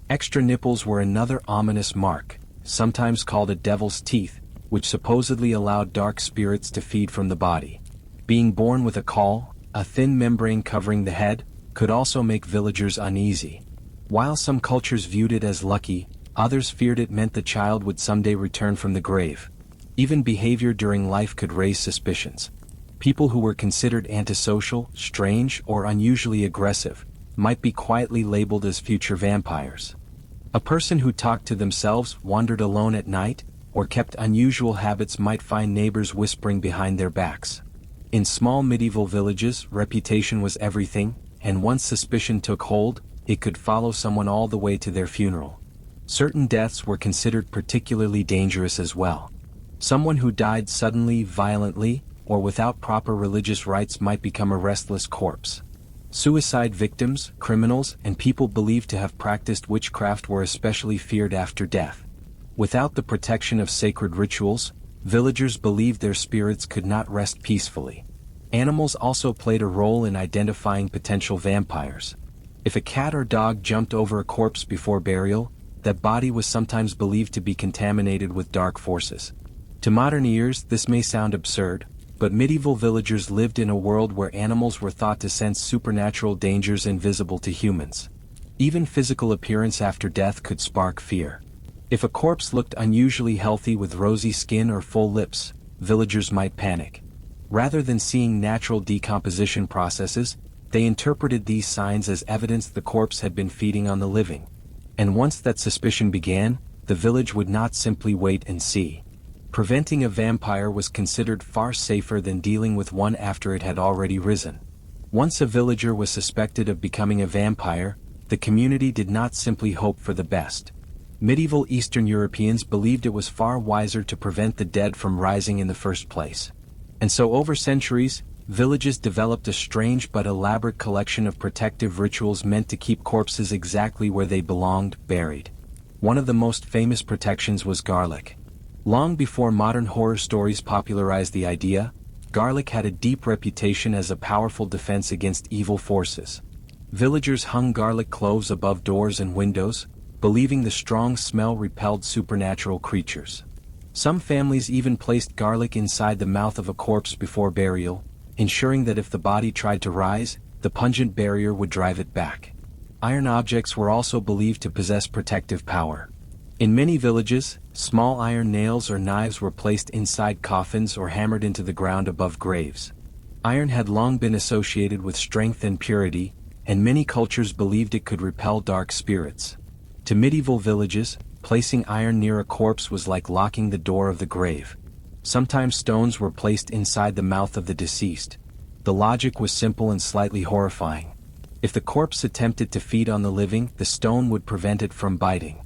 Extra nipples were another ominous mark, sometimes called a devil's teeth, which supposedly allowed dark spirits to feed from the body. Being born with a caul, a thin membrane covering the head, could also make villagers uneasy. While some cultures viewed it as lucky, others feared it meant the child would someday return from the grave. Even behavior during life could raise suspicions. People who were considered antisocial, strange, or unusually aggressive might be quietly labeled as future vampires. A person who talked to themselves, wandered alone at night, or kept unusual habits might find neighbors whispering behind their backs. In small medieval villages, reputation was everything, and once suspicion took hold, it could follow someone all the way to their funeral. Certain deaths were considered particularly dangerous as well. Someone who died suddenly, violently, or without proper religious rites might become a restless corpse. Suicide victims, criminals, and people believed to have practiced witchcraft were especially feared after death. Without the protection of sacred rituals, villagers believed their spirits could not rest peacefully. Animals also played a role in identifying potential vampires. If a cat or dog jumped over a corpse before burial, that body was sometimes believed to be contaminated with dark forces. To modern ears, this may sound absurd, but medieval villagers lived in a world where animals were thought to sense supernatural dangers invisible to humans. Even physical appearance after death could spark fear. If a corpse looked unusually healthy with rosy skin or full lips, villagers might panic. Rather than seeing natural decomposition processes, they interpreted these signs as evidence the corpse had been feeding on the living. And once that suspicion began, the village would not simply wait and see. Preventing a vampire was considered far safer than dealing with one after it had already risen. Once a villager was suspected of becoming a vampire, the community did not simply hope for the best. Medieval Eastern Europeans believed it was far wiser to prevent the dead from rising in the first place. And so over centuries, villages developed a strange but elaborate collection of protective rituals meant to keep corpses exactly where they belonged, buried. One of the most famous protections was garlic. Long before modern horror stories popularized the idea, garlic had a deep reputation as a powerful defense against evil forces. Villagers hung garlic cloves above doors and windows, believing the strong smell repelled supernatural creatures. Some families even placed garlic inside the mouth of a corpse before burial, ensuring that if the body tried to rise, the pungent barrier would drive it back. Iron objects were also believed to possess protective power. In many villages, small iron nails or knives were placed inside coffins or hammered into the ground above graves. Iron had long been associated with strength and purity, and many cultures believed it could repel dark spirits. To medieval villages, placing iron near a corpse was like locking the door of the grave. Sometimes stones were placed inside the mouth of the deceased. The logic was simple and slightly horrifying. If the corpse attempted to feed on the living, the stone would prevent it from biting.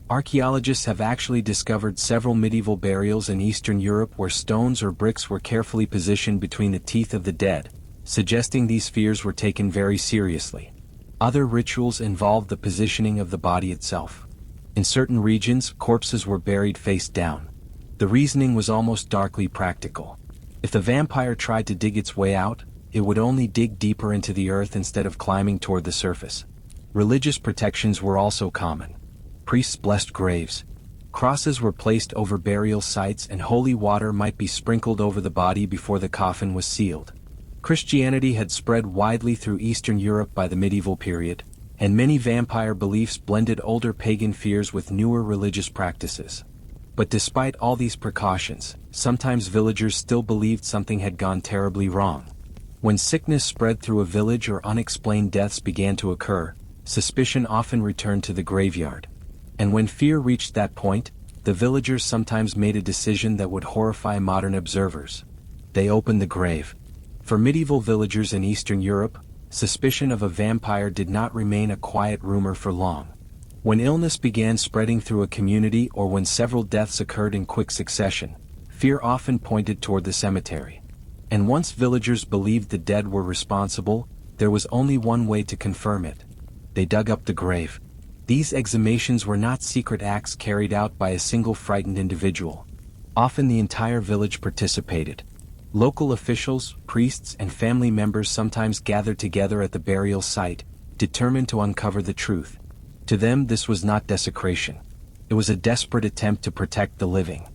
Archaeologists have actually discovered several medieval burials in Eastern Europe where stones or bricks were carefully positioned between the teeth of the dead, suggesting these fears were taken very seriously. Other rituals involved the positioning of the body itself. In certain regions, corpses were buried face down. The reasoning was almost darkly practical. If the vampire tried to dig its way out, it would only dig deeper into the earth instead of climbing toward the surface. Religious protections were also common. Priests blessed graves. Crosses were placed over burial sites and holy water might be sprinkled over the body before the coffin was sealed. Christianity had spread widely through Eastern Europe by the medieval period, and many vampire beliefs blended older pagan fears with newer religious practices. But despite all these precautions, sometimes villagers still believed something had gone terribly wrong. When sickness spread through a village or unexplained deaths began to occur, suspicion often returned to the graveyard. And when fear reached that point, the villagers sometimes made a decision that would horrify modern observers. They opened the grave. For medieval villagers in Eastern Europe, suspicion of a vampire did not remain a quiet rumor for long. When illness began spreading through a community or when several deaths occurred in quick succession, fear often pointed toward the cemetery. And once villagers believed the dead were responsible, there was only one way to confirm it. They dug up the grave. These exhumations were not secret acts carried out by a single frightened individual. Often the entire village participated. Local officials, priests, and family members sometimes gathered together at the burial site, determined to uncover the truth. To them, this was not desecration. It was a desperate attempt to protect the living.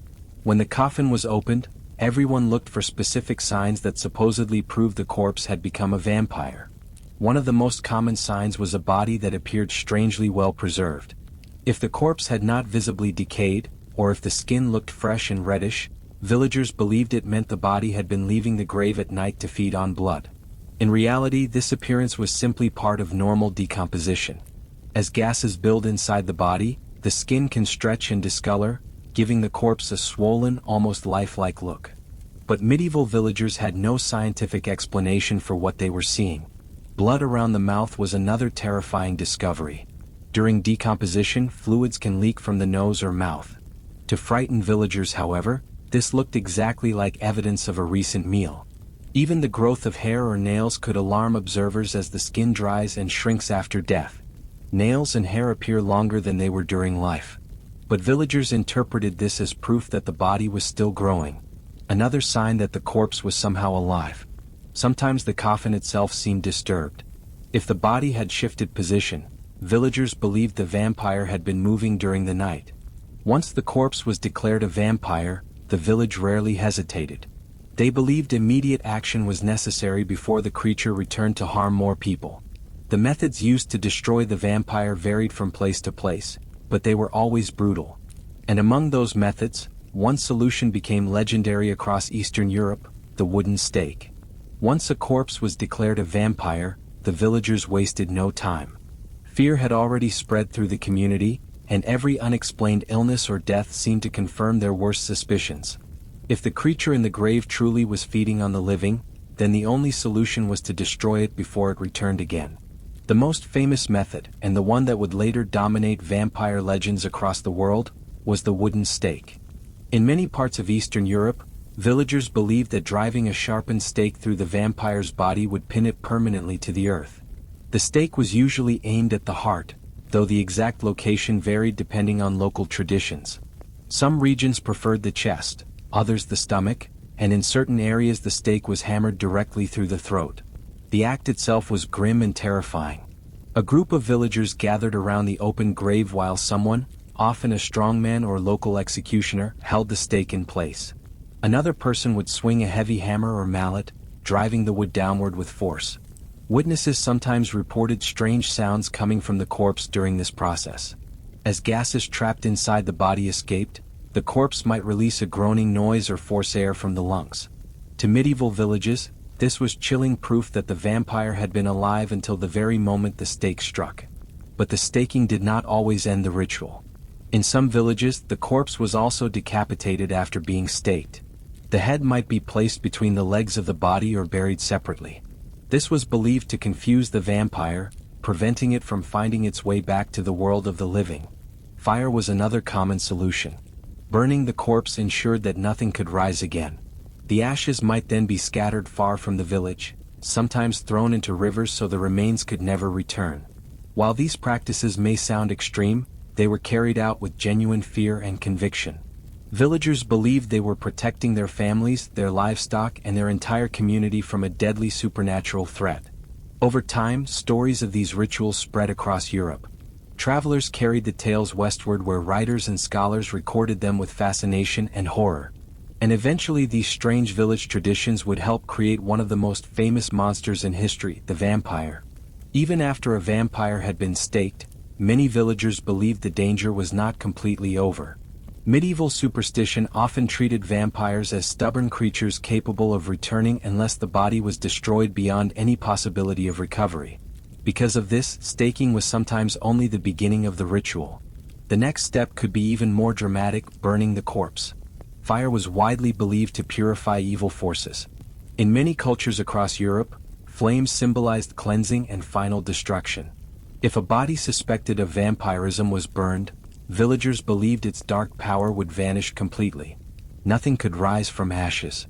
When the coffin was opened, everyone looked for specific signs that supposedly proved the corpse had become a vampire. One of the most common signs was a body that appeared strangely well preserved. If the corpse had not visibly decayed, or if the skin looked fresh and reddish, villagers believed it meant the body had been leaving the grave at night to feed on blood. In reality, this appearance was simply part of normal decomposition. As gases build inside the body, the skin can stretch and discolor, giving the corpse a swollen, almost lifelike look. But medieval villagers had no scientific explanation for what they were seeing. Blood around the mouth was another terrifying discovery. During decomposition, fluids can leak from the nose or mouth. To frighten villagers, however, this looked exactly like evidence of a recent meal. Even the growth of hair or nails could alarm observers as the skin dries and shrinks after death. Nails and hair appear longer than they were during life. But villagers interpreted this as proof that the body was still growing. Another sign that the corpse was somehow alive. Sometimes the coffin itself seemed disturbed. If the body had shifted position, villagers believed the vampire had been moving during the night. Once the corpse was declared a vampire, the village rarely hesitated. They believed immediate action was necessary before the creature returned to harm more people. The methods used to destroy the vampire varied from place to place, but they were always brutal. And among those methods, one solution became legendary across Eastern Europe: the wooden stake. Once a corpse was declared a vampire, the villagers wasted no time. Fear had already spread through the community, and every unexplained illness or death seemed to confirm their worst suspicions. If the creature in the grave truly was feeding on the living, then the only solution was to destroy it before it returned again. The most famous method, and the one that would later dominate vampire legends across the world, was the wooden stake. In many parts of Eastern Europe, villagers believed that driving a sharpened stake through the vampire's body would pin it permanently to the earth. The stake was usually aimed at the heart, though the exact location varied depending on local traditions. Some regions preferred the chest, others the stomach, and in certain areas the stake was hammered directly through the throat. The act itself was grim and terrifying. A group of villagers gathered around the open grave while someone, often a strongman or local executioner, held the stake in place. Another person would swing a heavy hammer or mallet, driving the wood downward with force. Witnesses sometimes reported strange sounds coming from the corpse during this process. As gases trapped inside the body escaped, the corpse might release a groaning noise or force air from the lungs. To medieval villages, this was chilling proof that the vampire had been alive until the very moment the stake struck. But the staking did not always end the ritual. In some villages, the corpse was also decapitated after being staked. The head might be placed between the legs of the body or buried separately. This was believed to confuse the vampire, preventing it from finding its way back to the world of the living. Fire was another common solution. Burning the corpse ensured that nothing could rise again. The ashes might then be scattered far from the village, sometimes thrown into rivers so the remains could never return. While these practices may sound extreme, they were carried out with genuine fear and conviction. Villagers believed they were protecting their families, their livestock, and their entire community from a deadly supernatural threat. Over time, stories of these rituals spread across Europe. Travelers carried the tales westward where writers and scholars recorded them with fascination and horror. And eventually these strange village traditions would help create one of the most famous monsters in history, the vampire. Even after a vampire had been staked, many villagers believed the danger was not completely over. Medieval superstition often treated vampires as stubborn creatures capable of returning unless the body was destroyed beyond any possibility of recovery. Because of this, staking was sometimes only the beginning of the ritual. The next step could be even more dramatic, burning the corpse. Fire was widely believed to purify evil forces. In many cultures across Europe, flames symbolized cleansing and final destruction. If a body suspected of vampirism was burned, villagers believed its dark power would vanish completely. Nothing could rise from ashes.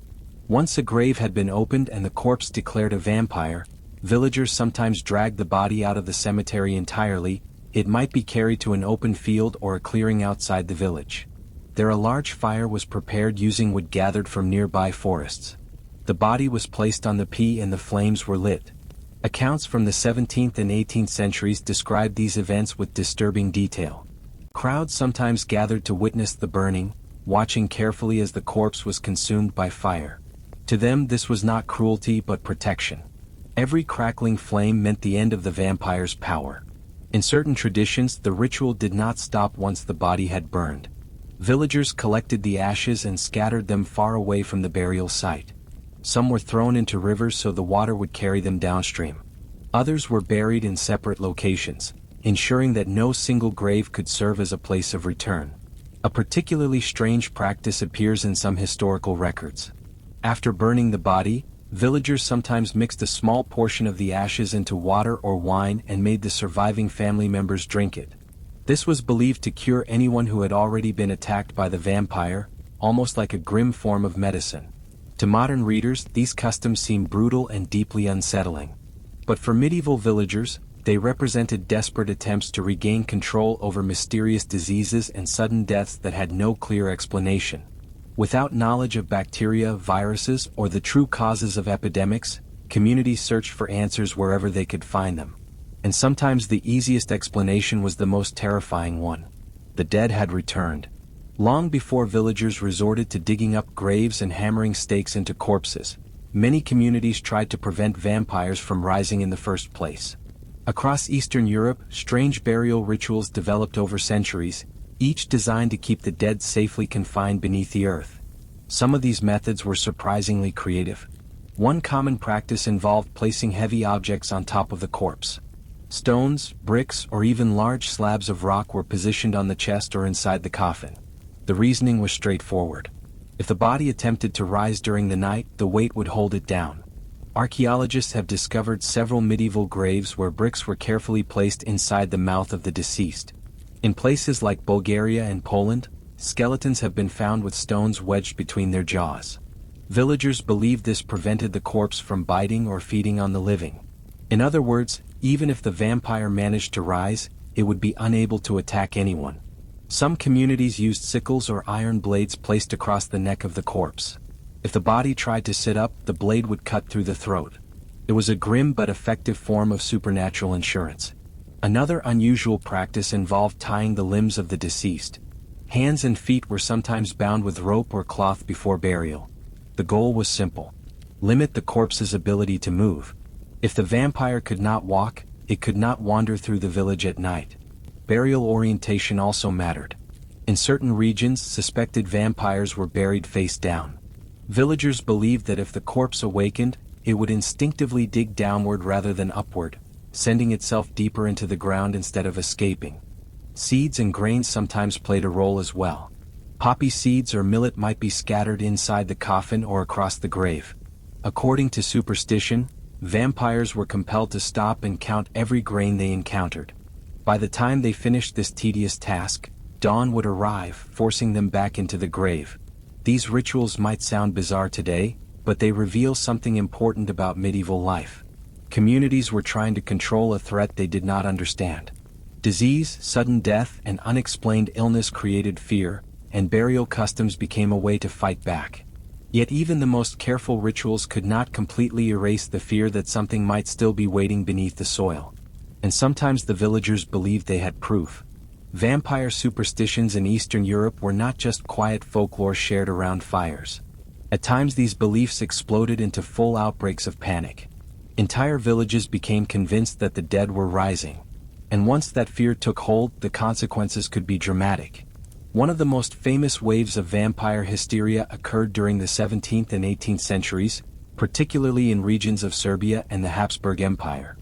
Once a grave had been opened and the corpse declared a vampire, villagers sometimes dragged the body out of the cemetery entirely. It might be carried to an open field or a clearing outside the village. There a large fire was prepared using wood gathered from nearby forests. The body was placed on the pea and the flames were lit. Accounts from the 17th and 18th centuries describe these events with disturbing detail. Crowds sometimes gathered to witness the burning, watching carefully as the corpse was consumed by fire. To them this was not cruelty but protection. Every crackling flame meant the end of the vampire's power. In certain traditions, the ritual did not stop once the body had burned. Villagers collected the ashes and scattered them far away from the burial site. Some were thrown into rivers so the water would carry them downstream. Others were buried in separate locations, ensuring that no single grave could serve as a place of return. A particularly strange practice appears in some historical records. After burning the body, villagers sometimes mixed a small portion of the ashes into water or wine and made the surviving family members drink it. This was believed to cure anyone who had already been attacked by the vampire, almost like a grim form of medicine. To modern readers, these customs seem brutal and deeply unsettling. But for medieval villagers, they represented desperate attempts to regain control over mysterious diseases and sudden deaths that had no clear explanation. Without knowledge of bacteria, viruses, or the true causes of epidemics, communities searched for answers wherever they could find them. And sometimes the easiest explanation was the most terrifying one. The dead had returned. Long before villagers resorted to digging up graves and hammering stakes into corpses, many communities tried to prevent vampires from rising in the first place. Across Eastern Europe, strange burial rituals developed over centuries, each designed to keep the dead safely confined beneath the earth. Some of these methods were surprisingly creative. One common practice involved placing heavy objects on top of the corpse. Stones, bricks, or even large slabs of rock were positioned on the chest or inside the coffin. The reasoning was straightforward. If the body attempted to rise during the night, the weight would hold it down. Archaeologists have discovered several medieval graves where bricks were carefully placed inside the mouth of the deceased. In places like Bulgaria and Poland, skeletons have been found with stones wedged between their jaws. Villagers believed this prevented the corpse from biting or feeding on the living. In other words, even if the vampire managed to rise, it would be unable to attack anyone. Some communities used sickles or iron blades placed across the neck of the corpse. If the body tried to sit up, the blade would cut through the throat. It was a grim but effective form of supernatural insurance. Another unusual practice involved tying the limbs of the deceased. Hands and feet were sometimes bound with rope or cloth before burial. The goal was simple: limit the corpse's ability to move. If the vampire could not walk, it could not wander through the village at night. Burial orientation also mattered. In certain regions, suspected vampires were buried face down. Villagers believed that if the corpse awakened, it would instinctively dig downward rather than upward, sending itself deeper into the ground instead of escaping. Seeds and grains sometimes played a role as well. Poppy seeds or millet might be scattered inside the coffin or across the grave. According to superstition, vampires were compelled to stop and count every grain they encountered. By the time they finished this tedious task, dawn would arrive, forcing them back into the grave. These rituals might sound bizarre today, but they reveal something important about medieval life. Communities were trying to control a threat they did not understand. Disease, sudden death, and unexplained illness created fear, and burial customs became a way to fight back. Yet even the most careful rituals could not completely erase the fear that something might still be waiting beneath the soil. And sometimes the villagers believed they had proof. Vampire superstitions in Eastern Europe were not just quiet folklore shared around fires. At times these beliefs exploded into full outbreaks of panic. Entire villages became convinced that the dead were rising. And once that fear took hold, the consequences could be dramatic. One of the most famous waves of vampire hysteria occurred during the 17th and 18th centuries, particularly in regions of Serbia and the Habsburg Empire.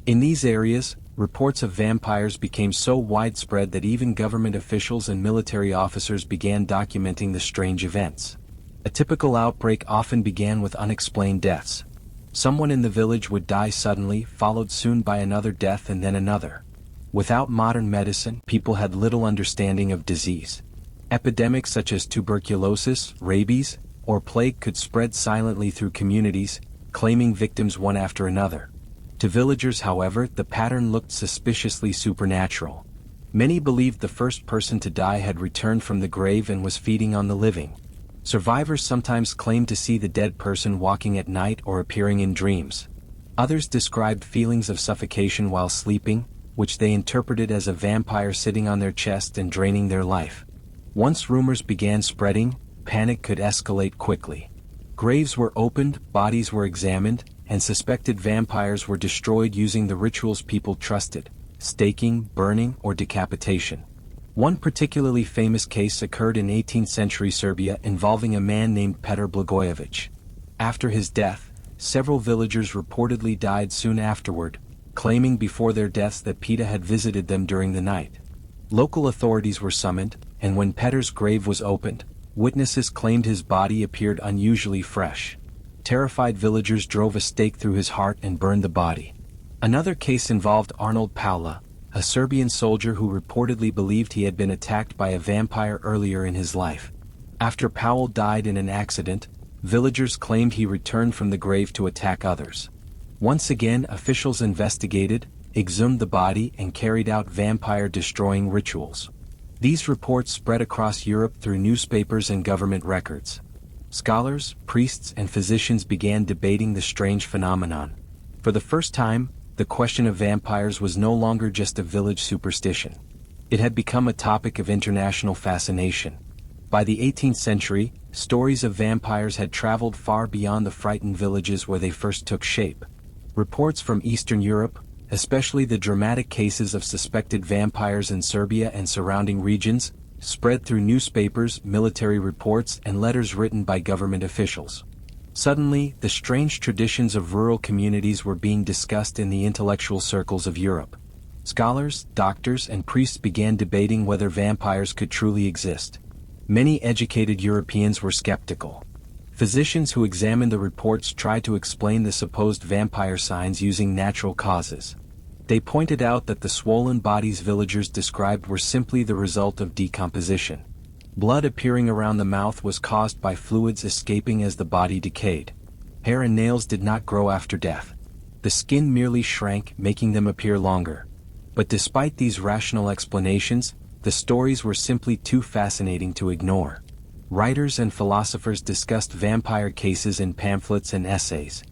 In these areas, reports of vampires became so widespread that even government officials and military officers began documenting the strange events. A typical outbreak often began with unexplained deaths. Someone in the village would die suddenly, followed soon by another death and then another. Without modern medicine, people had little understanding of disease. Epidemics such as tuberculosis, rabies, or plague could spread silently through communities, claiming victims one after another. To villagers, however, the pattern looked suspiciously supernatural. Many believed the first person to die had returned from the grave and was feeding on the living. Survivors sometimes claimed to see the dead person walking at night or appearing in dreams. Others described feelings of suffocation while sleeping, which they interpreted as a vampire sitting on their chest and draining their life. Once rumors began spreading, panic could escalate quickly. Graves were opened, bodies were examined, and suspected vampires were destroyed using the rituals people trusted: staking, burning, or decapitation. One particularly famous case occurred in 18th century Serbia involving a man named Petar Blagojević. After his death, several villagers reportedly died soon afterward, claiming before their deaths that Peta had visited them during the night. Local authorities were summoned, and when Petar's grave was opened, witnesses claimed his body appeared unusually fresh. Terrified villagers drove a stake through his heart and burned the body. Another case involved Arnold Paula, a Serbian soldier who reportedly believed he had been attacked by a vampire earlier in his life. After Powell died in an accident, villagers claimed he returned from the grave to attack others. Once again, officials investigated, exhumed the body, and carried out vampire-destroying rituals. These reports spread across Europe through newspapers and government records. Scholars, priests, and physicians began debating the strange phenomenon. For the first time, the question of vampires was no longer just a village superstition. It had become a topic of international fascination. By the 18th century, stories of vampires had traveled far beyond the frightened villages where they first took shape. Reports from Eastern Europe, especially the dramatic cases of suspected vampires in Serbia and surrounding regions, spread through newspapers, military reports, and letters written by government officials. Suddenly, the strange traditions of rural communities were being discussed in the intellectual circles of Europe. Scholars, doctors, and priests began debating whether vampires could truly exist. Many educated Europeans were skeptical. Physicians who examined the reports tried to explain the supposed vampire signs using natural causes. They pointed out that the swollen bodies villagers described were simply the result of decomposition. Blood appearing around the mouth was caused by fluids escaping as the body decayed. Hair and nails did not grow after death. The skin merely shrank, making them appear longer. But despite these rational explanations, the stories were simply too fascinating to ignore. Writers and philosophers discussed vampire cases in pamphlets and essays.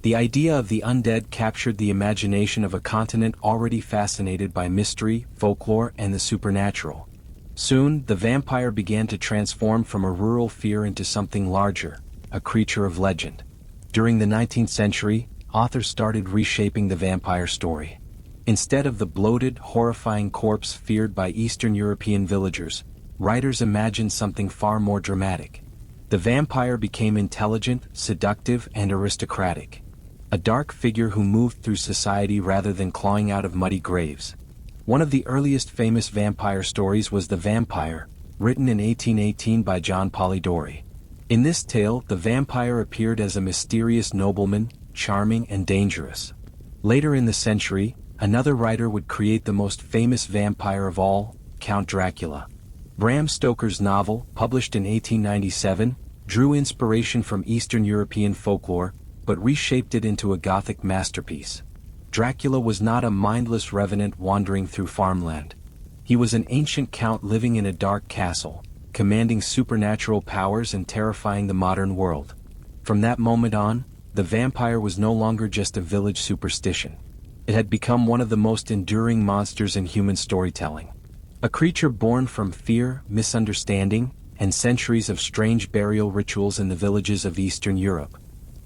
The idea of the undead captured the imagination of a continent already fascinated by mystery, folklore, and the supernatural. Soon, the vampire began to transform from a rural fear into something larger, a creature of legend. During the 19th century, authors started reshaping the vampire story. Instead of the bloated, horrifying corpse feared by Eastern European villagers, writers imagined something far more dramatic. The vampire became intelligent, seductive, and aristocratic. A dark figure who moved through society rather than clawing out of muddy graves. One of the earliest famous vampire stories was The Vampire, written in 1818 by John Polidori. In this tale, the vampire appeared as a mysterious nobleman, charming and dangerous. Later in the century, another writer would create the most famous vampire of all, Count Dracula. Bram Stoker's novel, published in 1897, drew inspiration from Eastern European folklore, but reshaped it into a Gothic masterpiece. Dracula was not a mindless revenant wandering through farmland. He was an ancient count living in a dark castle, commanding supernatural powers and terrifying the modern world. From that moment on, the vampire was no longer just a village superstition. It had become one of the most enduring monsters in human storytelling. A creature born from fear, misunderstanding, and centuries of strange burial rituals in the villages of Eastern Europe.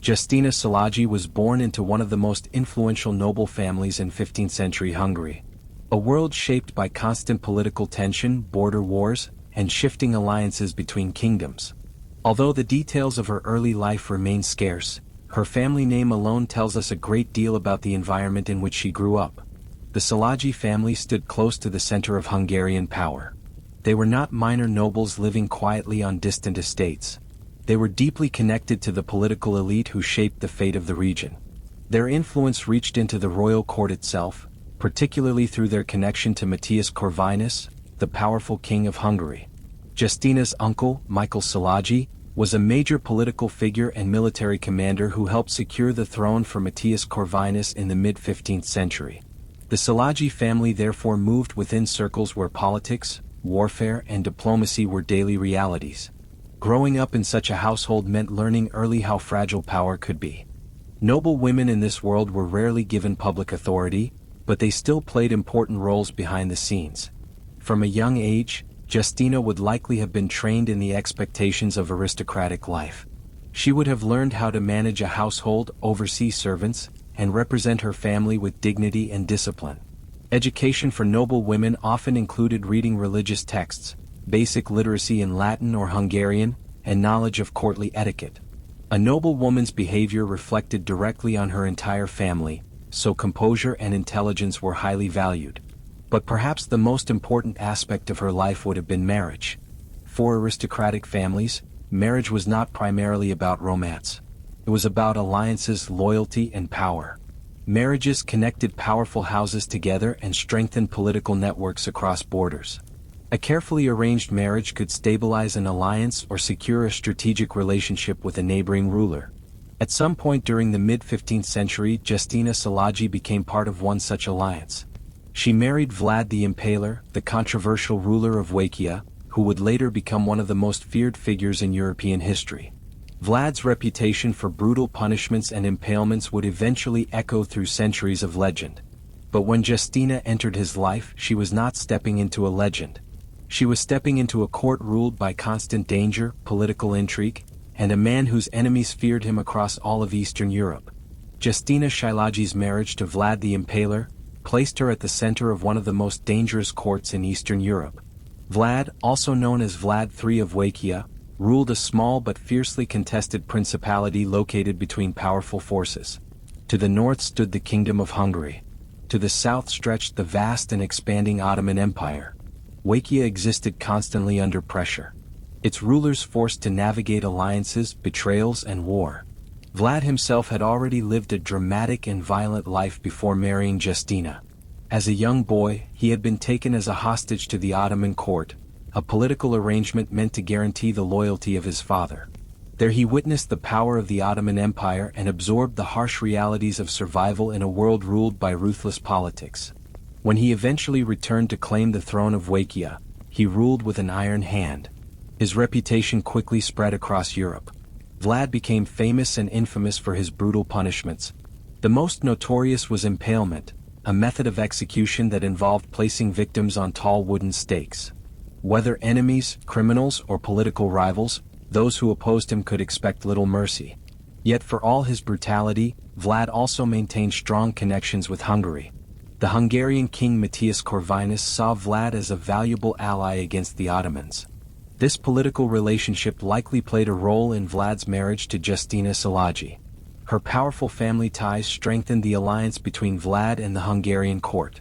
Justina Szilágyi was born into one of the most influential noble families in 15th century Hungary. A world shaped by constant political tension, border wars, and shifting alliances between kingdoms. Although the details of her early life remain scarce, her family name alone tells us a great deal about the environment in which she grew up. The Szilágyi family stood close to the center of Hungarian power. They were not minor nobles living quietly on distant estates. They were deeply connected to the political elite who shaped the fate of the region. Their influence reached into the royal court itself, particularly through their connection to Matthias Corvinus, the powerful king of Hungary. Justina's uncle, Michael Szilágyi, was a major political figure and military commander who helped secure the throne for Matthias Corvinus in the mid-15th century. The Szilágyi family therefore moved within circles where politics, warfare, and diplomacy were daily realities. Growing up in such a household meant learning early how fragile power could be. Noble women in this world were rarely given public authority, but they still played important roles behind the scenes. From a young age, Justina would likely have been trained in the expectations of aristocratic life. She would have learned how to manage a household, oversee servants, and represent her family with dignity and discipline. Education for noble women often included reading religious texts, basic literacy in Latin or Hungarian, and knowledge of courtly etiquette. A noble woman's behavior reflected directly on her entire family, so composure and intelligence were highly valued. But perhaps the most important aspect of her life would have been marriage. For aristocratic families, marriage was not primarily about romance. It was about alliances, loyalty, and power. Marriages connected powerful houses together and strengthened political networks across borders. A carefully arranged marriage could stabilize an alliance or secure a strategic relationship with a neighboring ruler. At some point during the mid-15th century, Justina Szilágyi became part of one such alliance. She married Vlad the Impaler, the controversial ruler of Wallachia, who would later become one of the most feared figures in European history. Vlad's reputation for brutal punishments and impalements would eventually echo through centuries of legend. But when Justina entered his life, she was not stepping into a legend. She was stepping into a court ruled by constant danger, political intrigue, and a man whose enemies feared him across all of Eastern Europe. Justina Szilágyi's marriage to Vlad the Impaler placed her at the center of one of the most dangerous courts in Eastern Europe. Vlad, also known as Vlad III of Wallachia, ruled a small but fiercely contested principality located between powerful forces. To the north stood the Kingdom of Hungary. To the south stretched the vast and expanding Ottoman Empire. Wallachia existed constantly under pressure. its rulers forced to navigate alliances, betrayals, and war. Vlad himself had already lived a dramatic and violent life before marrying Justina. As a young boy, he had been taken as a hostage to the Ottoman court, a political arrangement meant to guarantee the loyalty of his father. There he witnessed the power of the Ottoman Empire and absorbed the harsh realities of survival in a world ruled by ruthless politics. When he eventually returned to claim the throne of Wallachia, he ruled with an iron hand. His reputation quickly spread across Europe. Vlad became famous and infamous for his brutal punishments. The most notorious was impalement, a method of execution that involved placing victims on tall wooden stakes. Whether enemies, criminals, or political rivals, those who opposed him could expect little mercy. Yet for all his brutality, Vlad also maintained strong connections with Hungary. The Hungarian king Matthias Corvinus saw Vlad as a valuable ally against the Ottomans. This political relationship likely played a role in Vlad's marriage to Justina Szilágyi. Her powerful family ties strengthened the alliance between Vlad and the Hungarian court.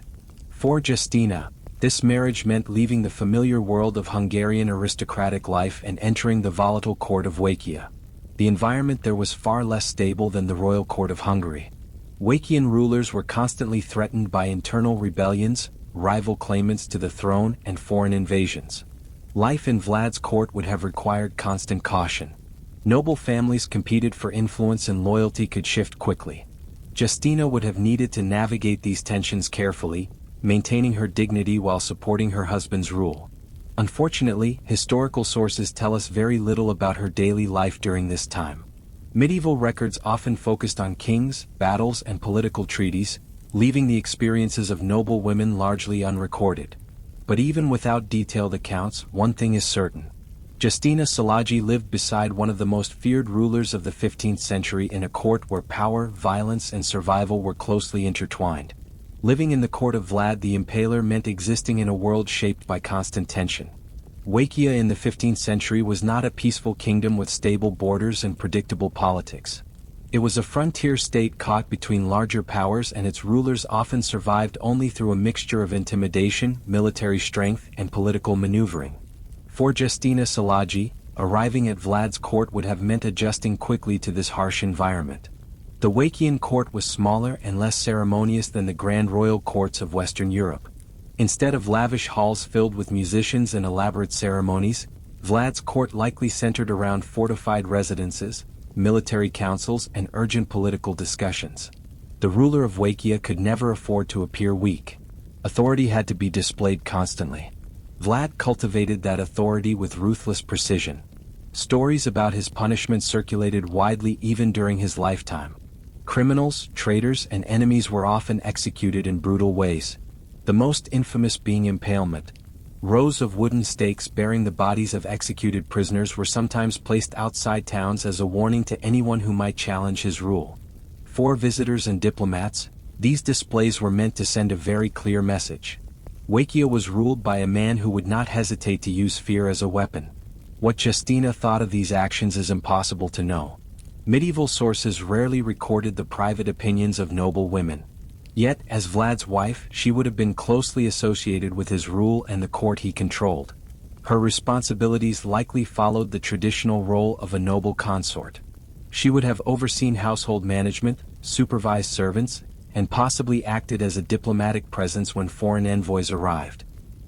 For Justina, this marriage meant leaving the familiar world of Hungarian aristocratic life and entering the volatile court of Wallachia. The environment there was far less stable than the royal court of Hungary. Wallachian rulers were constantly threatened by internal rebellions, rival claimants to the throne, and foreign invasions. Life in Vlad's court would have required constant caution. Noble families competed for influence and loyalty could shift quickly. Justina would have needed to navigate these tensions carefully, maintaining her dignity while supporting her husband's rule. Unfortunately, historical sources tell us very little about her daily life during this time. Medieval records often focused on kings, battles, and political treaties, leaving the experiences of noble women largely unrecorded. But even without detailed accounts, one thing is certain. Justina Szilágyi lived beside one of the most feared rulers of the 15th century in a court where power, violence, and survival were closely intertwined. Living in the court of Vlad the Impaler meant existing in a world shaped by constant tension. Wallachia in the 15th century was not a peaceful kingdom with stable borders and predictable politics. It was a frontier state caught between larger powers, and its rulers often survived only through a mixture of intimidation, military strength, and political maneuvering. For Justina Szilágyi, arriving at Vlad's court would have meant adjusting quickly to this harsh environment. The Wallachian court was smaller and less ceremonious than the grand royal courts of Western Europe. Instead of lavish halls filled with musicians and elaborate ceremonies, Vlad's court likely centered around fortified residences, military councils, and urgent political discussions. The ruler of Wallachia could never afford to appear weak. Authority had to be displayed constantly. Vlad cultivated that authority with ruthless precision. Stories about his punishment circulated widely even during his lifetime. Criminals, traitors, and enemies were often executed in brutal ways, the most infamous being impalement. Rows of wooden stakes bearing the bodies of executed prisoners were sometimes placed outside towns as a warning to anyone who might challenge his rule. For visitors and diplomats, these displays were meant to send a very clear message. Wallachia was ruled by a man who would not hesitate to use fear as a weapon. What Justina thought of these actions is impossible to know. Medieval sources rarely recorded the private opinions of noble women. Yet, as Vlad's wife, she would have been closely associated with his rule and the court he controlled. Her responsibilities likely followed the traditional role of a noble consort. She would have overseen household management, supervised servants, and possibly acted as a diplomatic presence when foreign envoys arrived.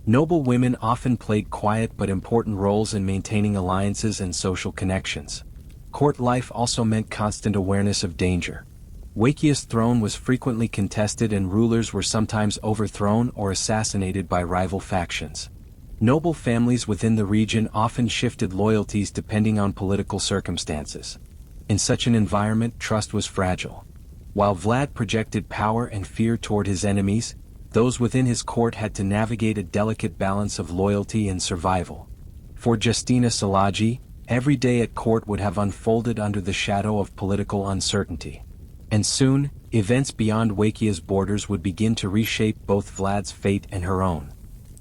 Noble women often played quiet but important roles in maintaining alliances and social connections. Court life also meant constant awareness of danger. Wallachia throne was frequently contested, and rulers were sometimes overthrown or assassinated by rival factions. Noble families within the region often shifted loyalties depending on political circumstances. In such an environment, trust was fragile. While Vlad projected power and fear toward his enemies, those within his court had to navigate a delicate balance of loyalty and survival. For Justina Szilágyi, every day at court would have unfolded under the shadow of political uncertainty. And soon, events beyond Wallachia's borders would begin to reshape both Vlad's fate and her own.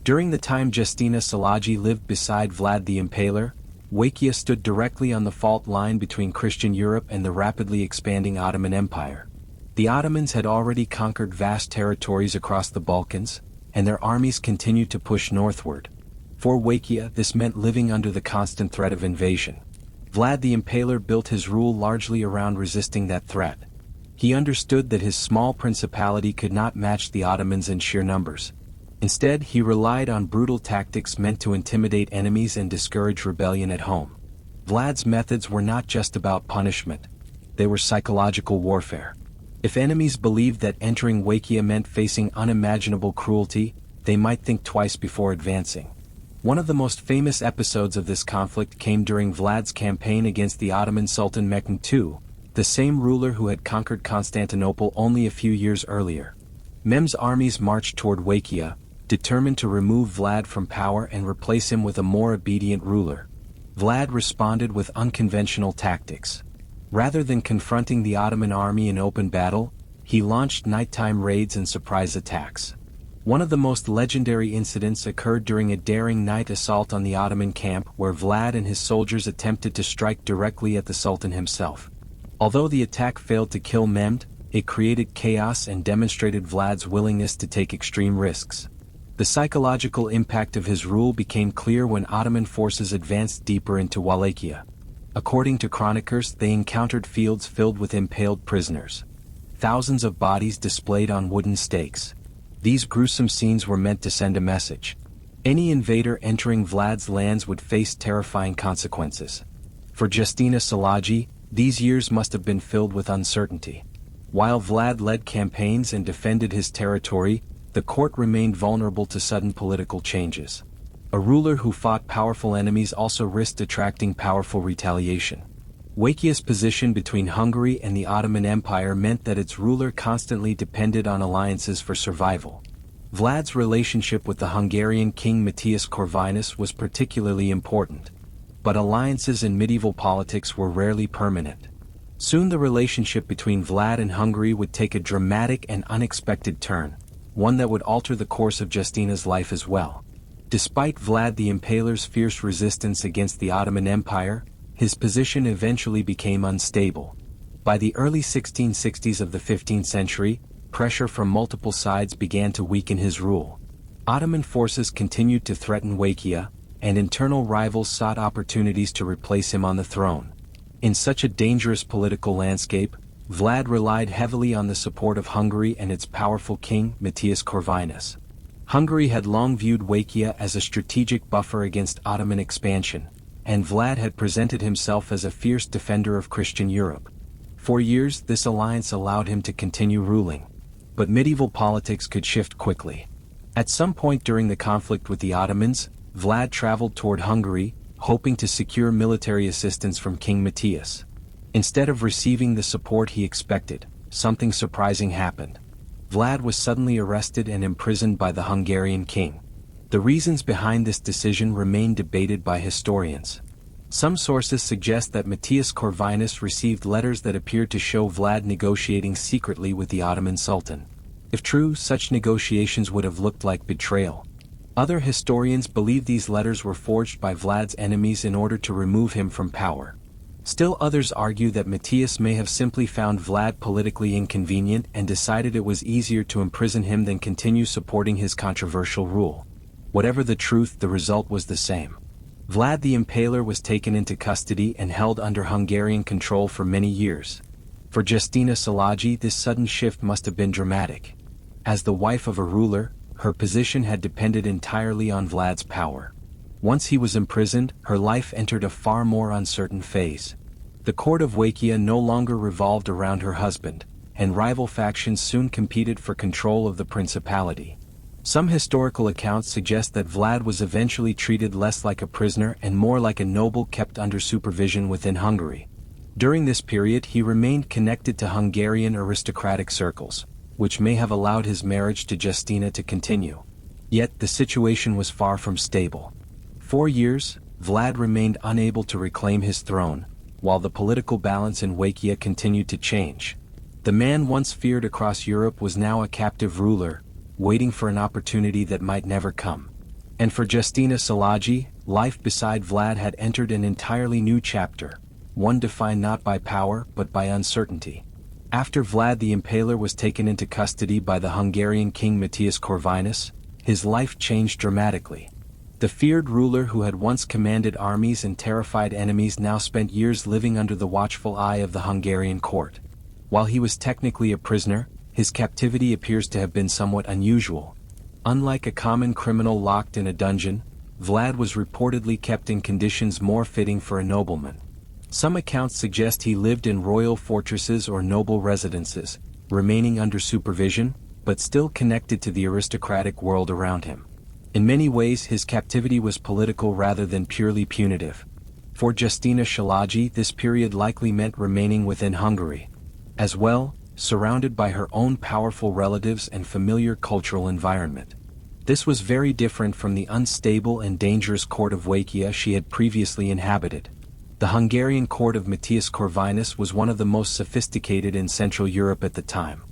During the time Justina Szilágyi lived beside Vlad the Impaler, Wallachia stood directly on the fault line between Christian Europe and the rapidly expanding Ottoman Empire. The Ottomans had already conquered vast territories across the Balkans, and their armies continued to push northward. For Wallachia, this meant living under the constant threat of invasion. Vlad the Impaler built his rule largely around resisting that threat. He understood that his small principality could not match the Ottomans in sheer numbers. Instead, he relied on brutal tactics meant to intimidate enemies and discourage rebellion at home. Vlad's methods were not just about punishment. They were psychological warfare. If enemies believed that entering Wallachia meant facing unimaginable cruelty, they might think twice before advancing. One of the most famous episodes of this conflict came during Vlad's campaign against the Ottoman Sultan Mehmed II, the same ruler who had conquered Constantinople only a few years earlier. Mehmed's armies marched toward Wallachia, determined to remove Vlad from power and replace him with a more obedient ruler. Vlad responded with unconventional tactics. Rather than confronting the Ottoman army in open battle, he launched nighttime raids and surprise attacks. One of the most legendary incidents occurred during a daring night assault on the Ottoman camp where Vlad and his soldiers attempted to strike directly at the Sultan himself. Although the attack failed to kill Mehmed, it created chaos and demonstrated Vlad's willingness to take extreme risks. The psychological impact of his rule became clear when Ottoman forces advanced deeper into Wallachia. According to chroniclers, they encountered fields filled with impaled prisoners. Thousands of bodies displayed on wooden stakes. These gruesome scenes were meant to send a message. Any invader entering Vlad's lands would face terrifying consequences. For Justina Szilagyi, these years must have been filled with uncertainty. While Vlad led campaigns and defended his territory, the court remained vulnerable to sudden political changes. A ruler who fought powerful enemies also risked attracting powerful retaliation. Wallachia's position between Hungary and the Ottoman Empire meant that its ruler constantly depended on alliances for survival. Vlad's relationship with the Hungarian king Matthias Corvinus was particularly important. But alliances in medieval politics were rarely permanent. Soon the relationship between Vlad and Hungary would take a dramatic and unexpected turn, one that would alter the course of Justina's life as well. Despite Vlad the Impaler's fierce resistance against the Ottoman Empire, his position eventually became unstable. By the early 1660s of the 15th century, pressure from multiple sides began to weaken his rule. Ottoman forces continued to threaten Wallachia, and internal rivals sought opportunities to replace him on the throne. In such a dangerous political landscape, Vlad relied heavily on the support of Hungary and its powerful king, Matthias Corvinus. Hungary had long viewed Wallachia as a strategic buffer against Ottoman expansion, and Vlad had presented himself as a fierce defender of Christian Europe. For years, this alliance allowed him to continue ruling. But medieval politics could shift quickly. At some point during the conflict with the Ottomans, Vlad traveled toward Hungary, hoping to secure military assistance from King Matthias. Instead of receiving the support he expected, something surprising happened. Vlad was suddenly arrested and imprisoned by the Hungarian king. The reasons behind this decision remain debated by historians. Some sources suggest that Matthias Corvinus received letters that appeared to show Vlad negotiating secretly with the Ottoman Sultan. If true, such negotiations would have looked like betrayal. Other historians believe these letters were forged by Vlad's enemies in order to remove him from power. Still others argue that Matthias may have simply found Vlad politically inconvenient and decided it was easier to imprison him than continue supporting his controversial rule. Whatever the truth, the result was the same. Vlad the Impaler was taken into custody and held under Hungarian control for many years. For Justina Szilagyi, this sudden shift must have been dramatic. As the wife of a ruler, her position had depended entirely on Vlad's power. Once he was imprisoned, her life entered a far more uncertain phase. The court of Wallachia no longer revolved around her husband, and rival factions soon competed for control of the principality. Some historical accounts suggest that Vlad was eventually treated less like a prisoner and more like a noble kept under supervision within Hungary. During this period he remained connected to Hungarian aristocratic circles, which may have allowed his marriage to Justina to continue. Yet the situation was far from stable. For years, Vlad remained unable to reclaim his throne, while the political balance in Wallachia continued to change. The man once feared across Europe was now a captive ruler, waiting for an opportunity that might never come. And for Justina Szilagyi, life beside Vlad had entered an entirely new chapter, one defined not by power but by uncertainty. After Vlad the Impaler was taken into custody by the Hungarian king Matthias Corvinus, his life changed dramatically. The feared ruler who had once commanded armies and terrified enemies now spent years living under the watchful eye of the Hungarian court. While he was technically a prisoner, his captivity appears to have been somewhat unusual. Unlike a common criminal locked in a dungeon, Vlad was reportedly kept in conditions more fitting for a nobleman. Some accounts suggest he lived in royal fortresses or noble residences, remaining under supervision, but still connected to the aristocratic world around him. In many ways his captivity was political rather than purely punitive. For Justina Szilágyi, this period likely meant remaining within Hungary. As well, surrounded by her own powerful relatives and familiar cultural environment. This was very different from the unstable and dangerous court of Wajcia she had previously inhabited. The Hungarian court of Matthias Corvinus was one of the most sophisticated in Central Europe at the time.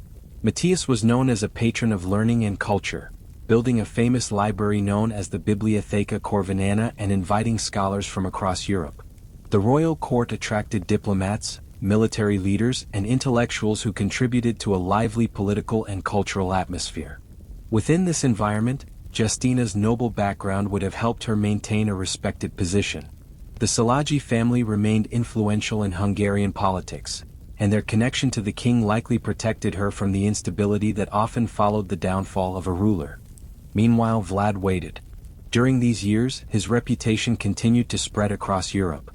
Matthias was known as a patron of learning and culture, building a famous library known as the Bibliotheca Corvinana and inviting scholars from across Europe. The royal court attracted diplomats, military leaders, and intellectuals who contributed to a lively political and cultural atmosphere. Within this environment, Justina's noble background would have helped her maintain a respected position. The Szilágyi family remained influential in Hungarian politics, and their connection to the king likely protected her from the instability that often followed the downfall of a ruler. Meanwhile, Vlad waited. During these years, his reputation continued to spread across Europe.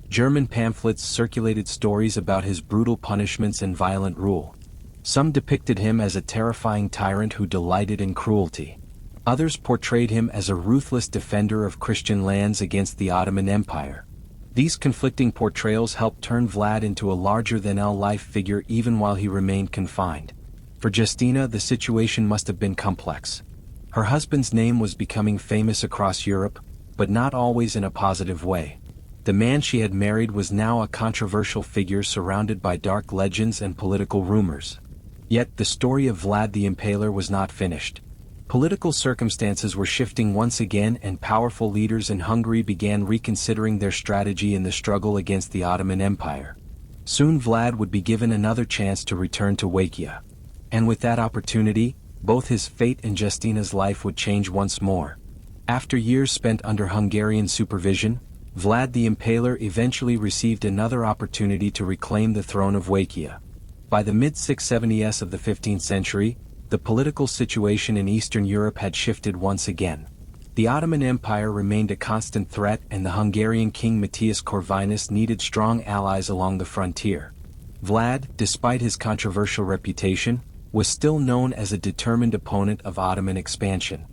German pamphlets circulated stories about his brutal punishments and violent rule. Some depicted him as a terrifying tyrant who delighted in cruelty. Others portrayed him as a ruthless defender of Christian lands against the Ottoman Empire. These conflicting portrayals helped turn Vlad into a larger-than-life figure even while he remained confined. For Justina, the situation must have been complex. Her husband's name was becoming famous across Europe, but not always in a positive way. The man she had married was now a controversial figure surrounded by dark legends and political rumors. Yet the story of Vlad the Impaler was not finished. Political circumstances were shifting once again, and powerful leaders in Hungary began reconsidering their strategy in the struggle against the Ottoman Empire. Soon Vlad would be given another chance to return to Wajcia. And with that opportunity, both his fate and Justina's life would change once more. After years spent under Hungarian supervision, Vlad the Impaler eventually received another opportunity to reclaim the throne of Wajcia. By the mid-670s of the 15th century, the political situation in Eastern Europe had shifted once again. The Ottoman Empire remained a constant threat, and the Hungarian king Matthias Corvinus needed strong allies along the frontier. Vlad, despite his controversial reputation, was still known as a determined opponent of Ottoman expansion.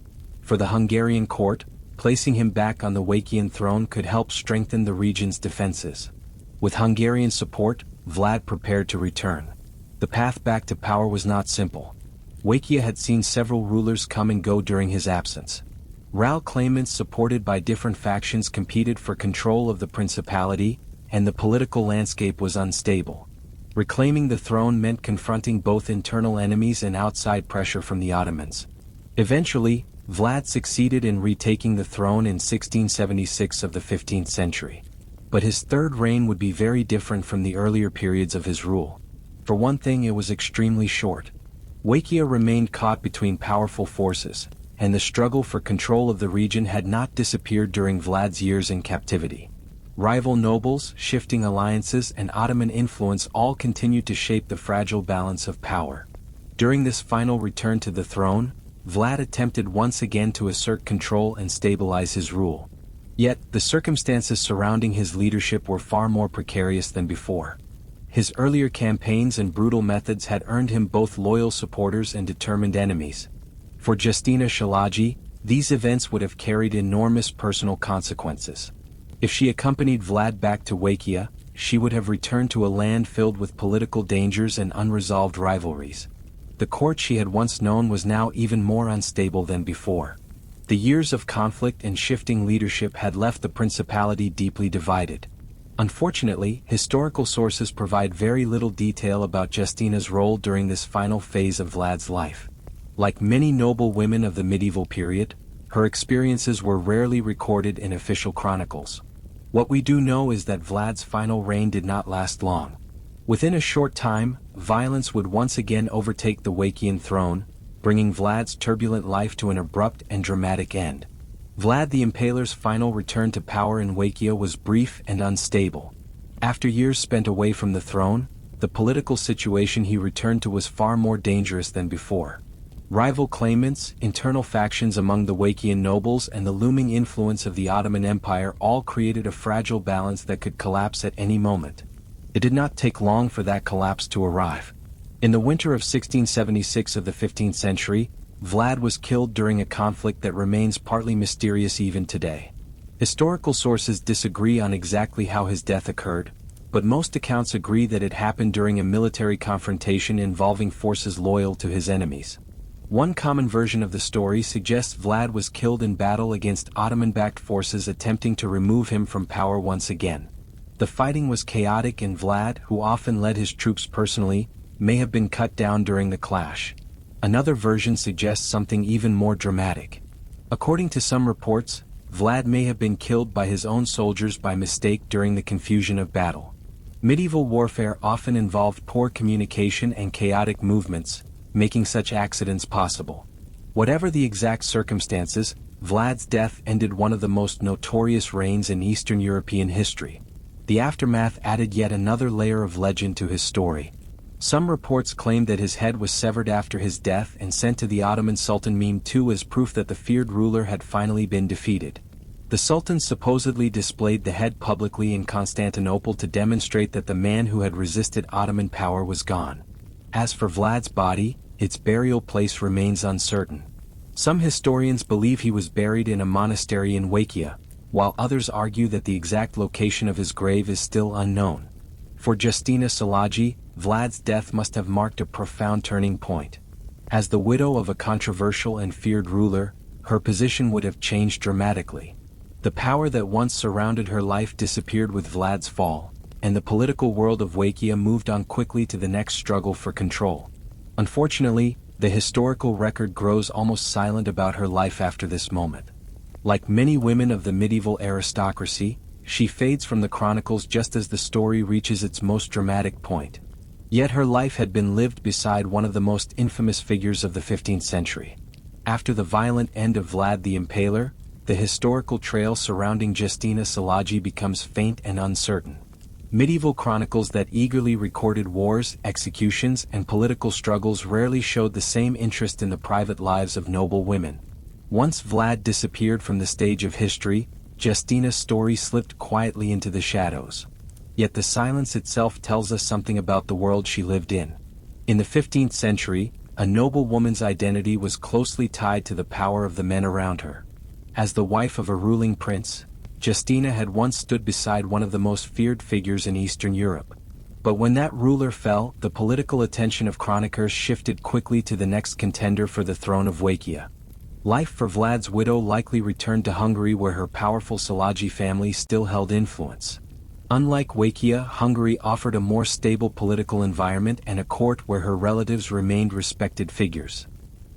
For the Hungarian court, placing him back on the Wajcian throne could help strengthen the region's defenses. With Hungarian support, Vlad prepared to return. The path back to power was not simple. Wajcia had seen several rulers come and go during his absence. Rival claimants supported by different factions competed for control of the principality, and the political landscape was unstable. Reclaiming the throne meant confronting both internal enemies and outside pressure from the Ottomans. Eventually, Vlad succeeded in retaking the throne in 1676 of the 15th century. But his third reign would be very different from the earlier periods of his rule. For one thing, it was extremely short. Wajcia remained caught between powerful forces, and the struggle for control of the region had not disappeared during Vlad's years in captivity. Rival nobles, shifting alliances, and Ottoman influence all continued to shape the fragile balance of power. During this final return to the throne, Vlad attempted once again to assert control and stabilize his rule. Yet, the circumstances surrounding his leadership were far more precarious than before. His earlier campaigns and brutal methods had earned him both loyal supporters and determined enemies. For Justina Szilágyi, these events would have carried enormous personal consequences. If she accompanied Vlad back to Wajcia, she would have returned to a land filled with political dangers and unresolved rivalries. The court she had once known was now even more unstable than before. The years of conflict and shifting leadership had left the principality deeply divided. Unfortunately, historical sources provide very little detail about Justina's role during this final phase of Vlad's life. Like many noble women of the medieval period, her experiences were rarely recorded in official chronicles. What we do know is that Vlad's final reign did not last long. Within a short time, violence would once again overtake the Wajcian throne, bringing Vlad's turbulent life to an abrupt and dramatic end. Vlad the Impaler's final return to power in Wallachia was brief and unstable. After years spent away from the throne, the political situation he returned to was far more dangerous than before. Rival claimants, internal factions among the Wallachian nobles and the looming influence of the Ottoman Empire all created a fragile balance that could collapse at any moment. It did not take long for that collapse to arrive. In the winter of 1676 of the 15th century, Vlad was killed during a conflict that remains partly mysterious even today. Historical sources disagree on exactly how his death occurred, but most accounts agree that it happened during a military confrontation involving forces loyal to his enemies. One common version of the story suggests Vlad was killed in battle against Ottoman-backed forces attempting to remove him from power once again. The fighting was chaotic and Vlad, who often led his troops personally, may have been cut down during the clash. Another version suggests something even more dramatic. According to some reports, Vlad may have been killed by his own soldiers by mistake during the confusion of battle. Medieval warfare often involved poor communication and chaotic movements, making such accidents possible. Whatever the exact circumstances, Vlad's death ended one of the most notorious reigns in Eastern European history. The aftermath added yet another layer of legend to his story. Some reports claim that his head was severed after his death and sent to the Ottoman Sultan Mehmed II as proof that the feared ruler had finally been defeated. The Sultan supposedly displayed the head publicly in Constantinople to demonstrate that the man who had resisted Ottoman power was gone. As for Vlad's body, its burial place remains uncertain. Some historians believe he was buried in a monastery in Wallachia, while others argue that the exact location of his grave is still unknown. For Justina Szilagyi, Vlad's death must have marked a profound turning point. As the widow of a controversial and feared ruler, her position would have changed dramatically. The power that once surrounded her life disappeared with Vlad's fall, and the political world of Wallachia moved on quickly to the next struggle for control. Unfortunately, the historical record grows almost silent about her life after this moment. Like many women of the medieval aristocracy, she fades from the chronicles just as the story reaches its most dramatic point. Yet her life had been lived beside one of the most infamous figures of the 15th century. After the violent end of Vlad the Impaler, the historical trail surrounding Justina Szilagyi becomes faint and uncertain. Medieval chronicles that eagerly recorded wars, executions, and political struggles rarely showed the same interest in the private lives of noble women. Once Vlad disappeared from the stage of history, Justina's story slipped quietly into the shadows. Yet the silence itself tells us something about the world she lived in. In the 15th century, a noble woman's identity was closely tied to the power of the men around her. As the wife of a ruling prince, Justina had once stood beside one of the most feared figures in Eastern Europe. But when that ruler fell, the political attention of chroniclers shifted quickly to the next contender for the throne of Wallachia. Life for Vlad's widow likely returned to Hungary, where her powerful Szilagyi family still held influence. Unlike Wallachia, Hungary offered a more stable political environment and a court where her relatives remained respected figures.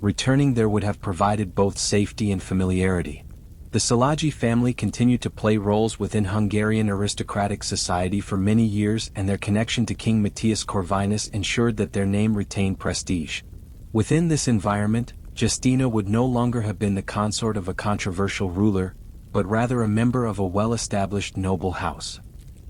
Returning there would have provided both safety and familiarity. The Szilagyi family continued to play roles within Hungarian aristocratic society for many years, and their connection to King Matthias Corvinus ensured that their name retained prestige. Within this environment, Justina would no longer have been the consort of a controversial ruler, but rather a member of a well-established noble house.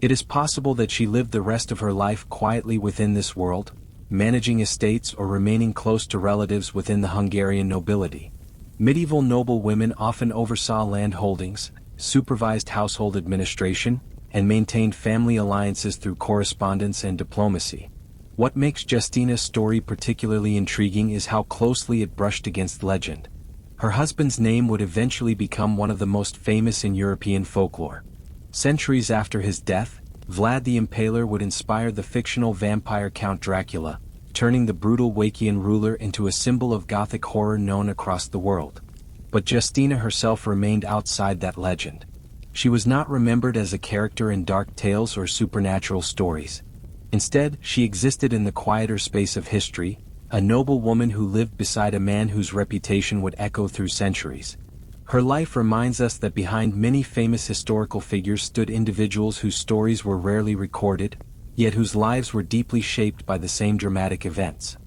It is possible that she lived the rest of her life quietly within this world, managing estates or remaining close to relatives within the Hungarian nobility. Medieval noble women often oversaw land holdings, supervised household administration, and maintained family alliances through correspondence and diplomacy. What makes Justina's story particularly intriguing is how closely it brushed against legend. Her husband's name would eventually become one of the most famous in European folklore. Centuries after his death, Vlad the Impaler would inspire the fictional vampire Count Dracula, turning the brutal Wallachian ruler into a symbol of Gothic horror known across the world. But Justina herself remained outside that legend. She was not remembered as a character in dark tales or supernatural stories. Instead, she existed in the quieter space of history, a noble woman who lived beside a man whose reputation would echo through centuries. Her life reminds us that behind many famous historical figures stood individuals whose stories were rarely recorded, yet whose lives were deeply shaped by the same dramatic events.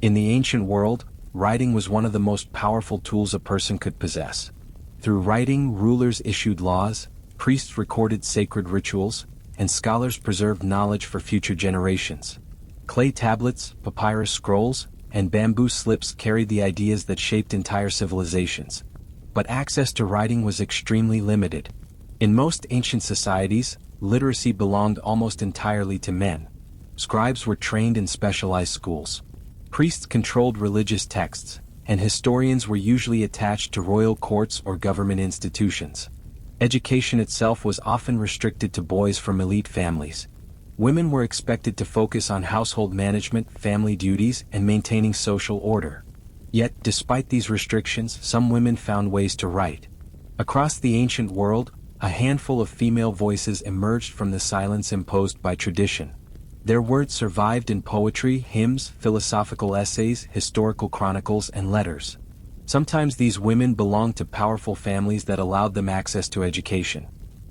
In the ancient world, writing was one of the most powerful tools a person could possess. Through writing, rulers issued laws, priests recorded sacred rituals, and scholars preserved knowledge for future generations. Clay tablets, papyrus scrolls, and bamboo slips carried the ideas that shaped entire civilizations. But access to writing was extremely limited. In most ancient societies, literacy belonged almost entirely to men. Scribes were trained in specialized schools. Priests controlled religious texts, and historians were usually attached to royal courts or government institutions. Education itself was often restricted to boys from elite families. Women were expected to focus on household management, family duties, and maintaining social order. Yet, despite these restrictions, some women found ways to write. Across the ancient world, a handful of female voices emerged from the silence imposed by tradition. Their words survived in poetry, hymns, philosophical essays, historical chronicles, and letters. Sometimes these women belonged to powerful families that allowed them access to education.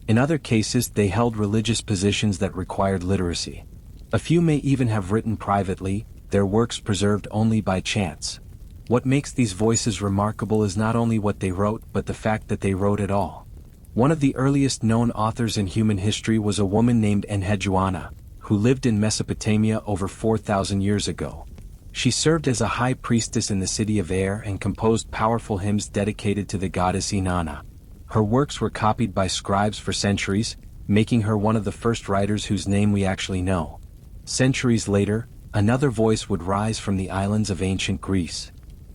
In other cases, they held religious positions that required literacy. A few may even have written privately, their works preserved only by chance. What makes these voices remarkable is not only what they wrote, but the fact that they wrote at all. One of the earliest known authors in human history was a woman named Enheduanna, who lived in Mesopotamia over 4,000 years ago. She served as a high priestess in the city of Air and composed powerful hymns dedicated to the goddess Inanna. Her works were copied by scribes for centuries, making her one of the first writers whose name we actually know. Centuries later, another voice would rise from the islands of ancient Greece.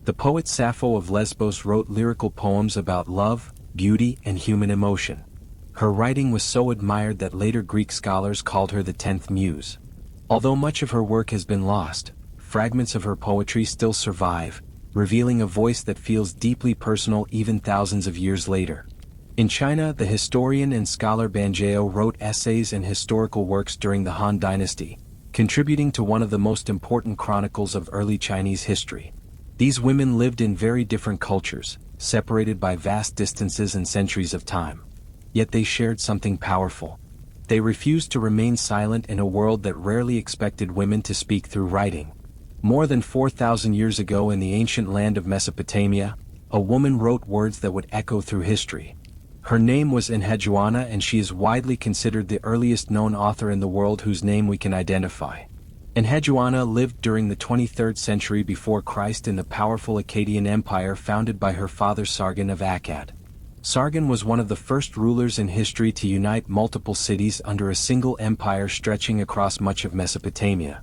The poet Sappho of Lesbos wrote lyrical poems about love, beauty, and human emotion. Her writing was so admired that later Greek scholars called her the 10th Muse. Although much of her work has been lost, fragments of her poetry still survive, revealing a voice that feels deeply personal even thousands of years later. In China, the historian and scholar Banjiao wrote essays and historical works during the Han Dynasty, contributing to one of the most important chronicles of early Chinese history. These women lived in very different cultures, separated by vast distances and centuries of time. Yet they shared something powerful. They refused to remain silent in a world that rarely expected women to speak through writing. More than 4,000 years ago in the ancient land of Mesopotamia, a woman wrote words that would echo through history. Her name was Enheduanna, and she is widely considered the earliest known author in the world whose name we can identify. Enheduanna lived during the 23rd century before Christ in the powerful Akkadian Empire founded by her father Sargon of Akkad. Sargon was one of the first rulers in history to unite multiple cities under a single empire stretching across much of Mesopotamia.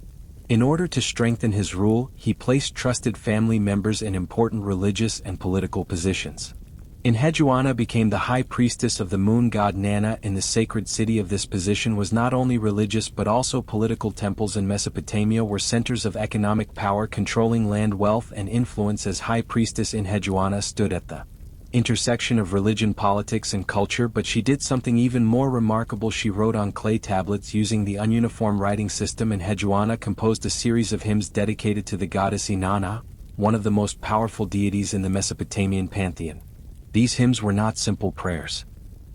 In order to strengthen his rule, he placed trusted family members in important religious and political positions. Enheduanna became the high priestess of the moon god Nana in the sacred city. Of this position was not only religious but also political. Temples in Mesopotamia were centers of economic power, controlling land, wealth, and influence. As high priestess, Enheduanna stood at the intersection of religion, politics, and culture, but she did something even more remarkable. She wrote on clay tablets using the ununiform writing system. Enheduanna composed a series of hymns dedicated to the goddess Inanna, one of the most powerful deities in the Mesopotamian pantheon. These hymns were not simple prayers.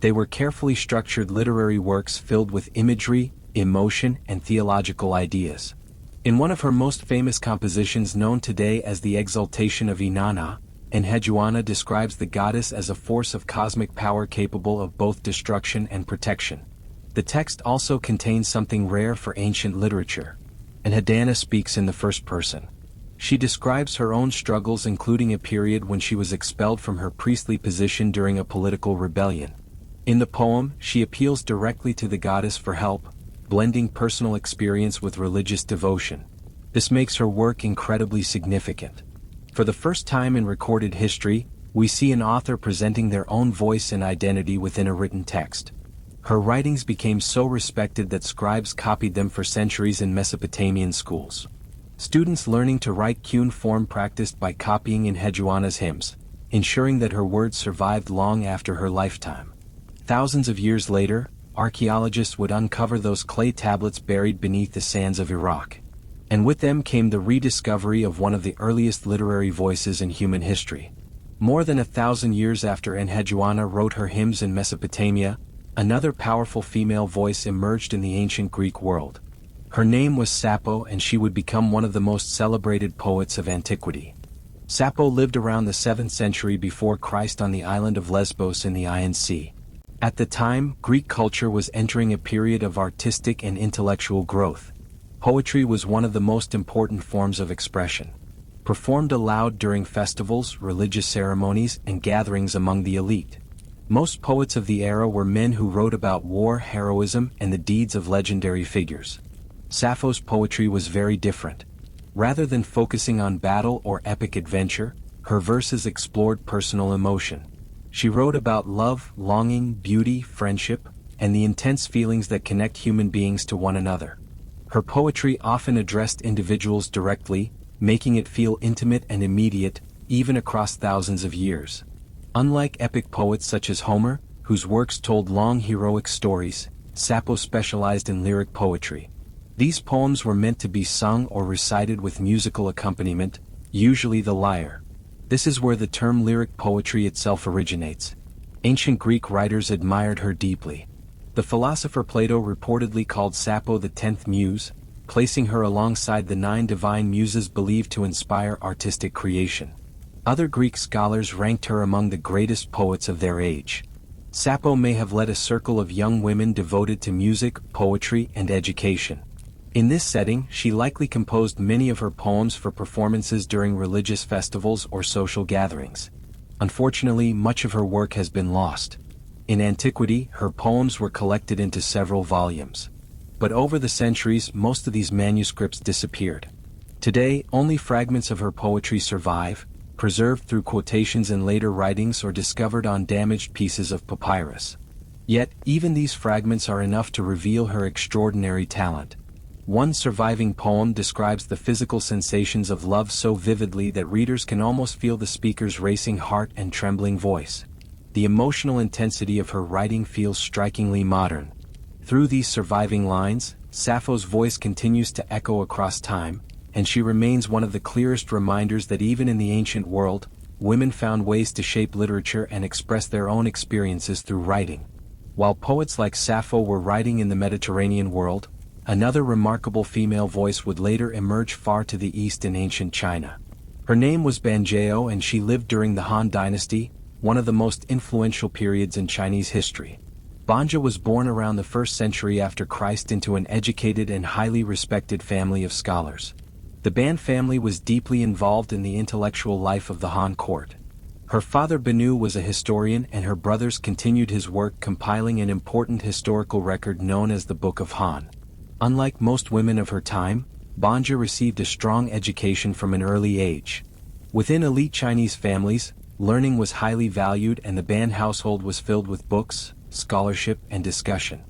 They were carefully structured literary works filled with imagery, emotion, and theological ideas. In one of her most famous compositions, known today as the Exaltation of Inanna, Enheduanna describes the goddess as a force of cosmic power capable of both destruction and protection. The text also contains something rare for ancient literature. Enheduanna speaks in the first person. She describes her own struggles, including a period when she was expelled from her priestly position during a political rebellion. In the poem, she appeals directly to the goddess for help, blending personal experience with religious devotion. This makes her work incredibly significant. For the first time in recorded history, we see an author presenting their own voice and identity within a written text. Her writings became so respected that scribes copied them for centuries in Mesopotamian schools. Students learning to write cuneiform practiced by copying Enheduanna's hymns, ensuring that her words survived long after her lifetime. Thousands of years later, archaeologists would uncover those clay tablets buried beneath the sands of Iraq. And with them came the rediscovery of one of the earliest literary voices in human history. More than 1,000 years after Enheduanna wrote her hymns in Mesopotamia, another powerful female voice emerged in the ancient Greek world. Her name was Sappho, and she would become one of the most celebrated poets of antiquity. Sappho lived around the 7th century before Christ on the island of Lesbos in the Iron Sea. At the time, Greek culture was entering a period of artistic and intellectual growth. Poetry was one of the most important forms of expression. Performed aloud during festivals, religious ceremonies, and gatherings among the elite. Most poets of the era were men who wrote about war, heroism, and the deeds of legendary figures. Sappho's poetry was very different. Rather than focusing on battle or epic adventure, her verses explored personal emotion. She wrote about love, longing, beauty, friendship, and the intense feelings that connect human beings to one another. Her poetry often addressed individuals directly, making it feel intimate and immediate, even across thousands of years. Unlike epic poets such as Homer, whose works told long heroic stories, Sappho specialized in lyric poetry. These poems were meant to be sung or recited with musical accompaniment, usually the lyre. This is where the term lyric poetry itself originates. Ancient Greek writers admired her deeply. The philosopher Plato reportedly called Sappho the 10th muse, placing her alongside the 9 divine muses believed to inspire artistic creation. Other Greek scholars ranked her among the greatest poets of their age. Sappho may have led a circle of young women devoted to music, poetry, and education. In this setting, she likely composed many of her poems for performances during religious festivals or social gatherings. Unfortunately, much of her work has been lost. In antiquity, her poems were collected into several volumes. But over the centuries, most of these manuscripts disappeared. Today, only fragments of her poetry survive, preserved through quotations in later writings or discovered on damaged pieces of papyrus. Yet, even these fragments are enough to reveal her extraordinary talent. One surviving poem describes the physical sensations of love so vividly that readers can almost feel the speaker's racing heart and trembling voice. The emotional intensity of her writing feels strikingly modern. Through these surviving lines, Sappho's voice continues to echo across time, and she remains one of the clearest reminders that even in the ancient world, women found ways to shape literature and express their own experiences through writing. While poets like Sappho were writing in the Mediterranean world, another remarkable female voice would later emerge far to the east in ancient China. Her name was Banjiao and she lived during the Han Dynasty, one of the most influential periods in Chinese history. Banja was born around the 1st century after Christ into an educated and highly respected family of scholars. The Ban family was deeply involved in the intellectual life of the Han court. Her father Banu was a historian and her brothers continued his work compiling an important historical record known as the Book of Han. Unlike most women of her time, Banja received a strong education from an early age. Within elite Chinese families, learning was highly valued and the Ban household was filled with books, scholarship, and discussion.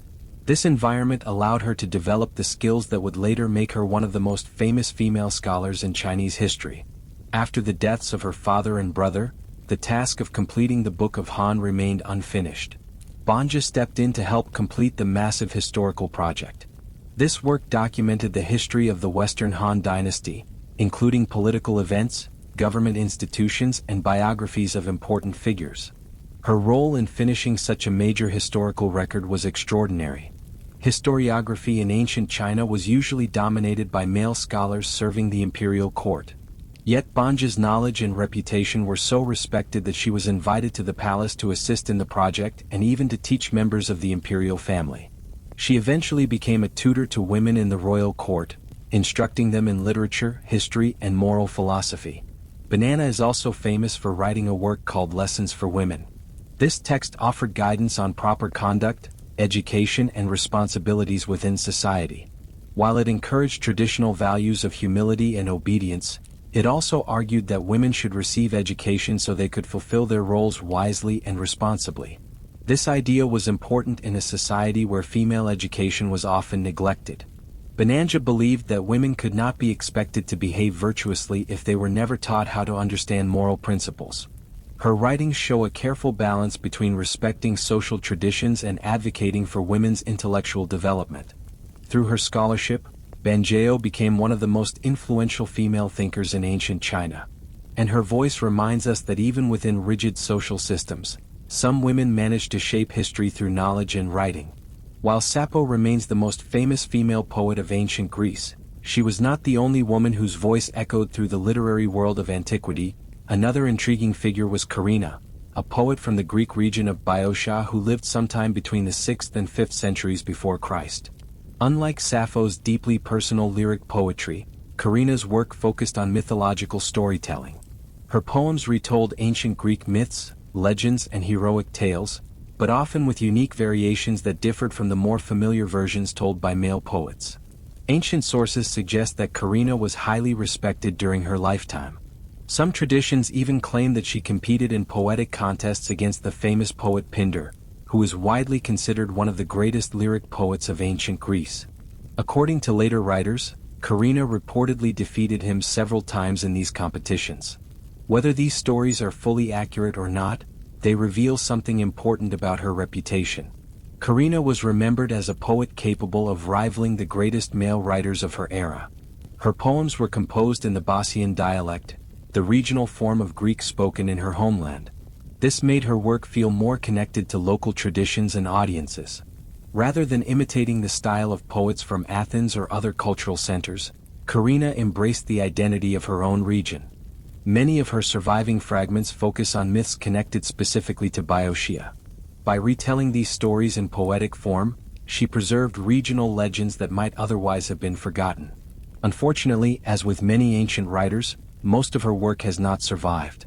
This environment allowed her to develop the skills that would later make her one of the most famous female scholars in Chinese history. After the deaths of her father and brother, the task of completing the Book of Han remained unfinished. Banja stepped in to help complete the massive historical project. This work documented the history of the Western Han Dynasty, including political events, government institutions, and biographies of important figures. Her role in finishing such a major historical record was extraordinary. Historiography in ancient China was usually dominated by male scholars serving the imperial court. Yet Banja's knowledge and reputation were so respected that she was invited to the palace to assist in the project and even to teach members of the imperial family. She eventually became a tutor to women in the royal court, instructing them in literature, history, and moral philosophy. Banana is also famous for writing a work called Lessons for Women. This text offered guidance on proper conduct, education, and responsibilities within society. While it encouraged traditional values of humility and obedience, it also argued that women should receive education so they could fulfill their roles wisely and responsibly. This idea was important in a society where female education was often neglected. Bananja believed that women could not be expected to behave virtuously if they were never taught how to understand moral principles. Her writings show a careful balance between respecting social traditions and advocating for women's intellectual development. Through her scholarship, Banjiao became one of the most influential female thinkers in ancient China. And her voice reminds us that even within rigid social systems, some women managed to shape history through knowledge and writing. While Sappho remains the most famous female poet of ancient Greece, she was not the only woman whose voice echoed through the literary world of antiquity. Another intriguing figure was Carina, a poet from the Greek region of Boeotia who lived sometime between the 6th and 5th centuries before Christ. Unlike Sappho's deeply personal lyric poetry, Carina's work focused on mythological storytelling. Her poems retold ancient Greek myths, legends, and heroic tales, but often with unique variations that differed from the more familiar versions told by male poets. Ancient sources suggest that Carina was highly respected during her lifetime. Some traditions even claim that she competed in poetic contests against the famous poet Pindar, who is widely considered one of the greatest lyric poets of ancient Greece. According to later writers, Carina reportedly defeated him several times in these competitions. Whether these stories are fully accurate or not, they reveal something important about her reputation. Carina was remembered as a poet capable of rivaling the greatest male writers of her era. Her poems were composed in the Bosnian dialect, the regional form of Greek spoken in her homeland. This made her work feel more connected to local traditions and audiences. Rather than imitating the style of poets from Athens or other cultural centers, Carina embraced the identity of her own region. Many of her surviving fragments focus on myths connected specifically to Boeotia. By retelling these stories in poetic form, she preserved regional legends that might otherwise have been forgotten. Unfortunately, as with many ancient writers, most of her work has not survived.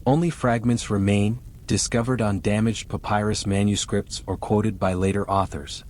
Only fragments remain, discovered on damaged papyrus manuscripts or quoted by later authors.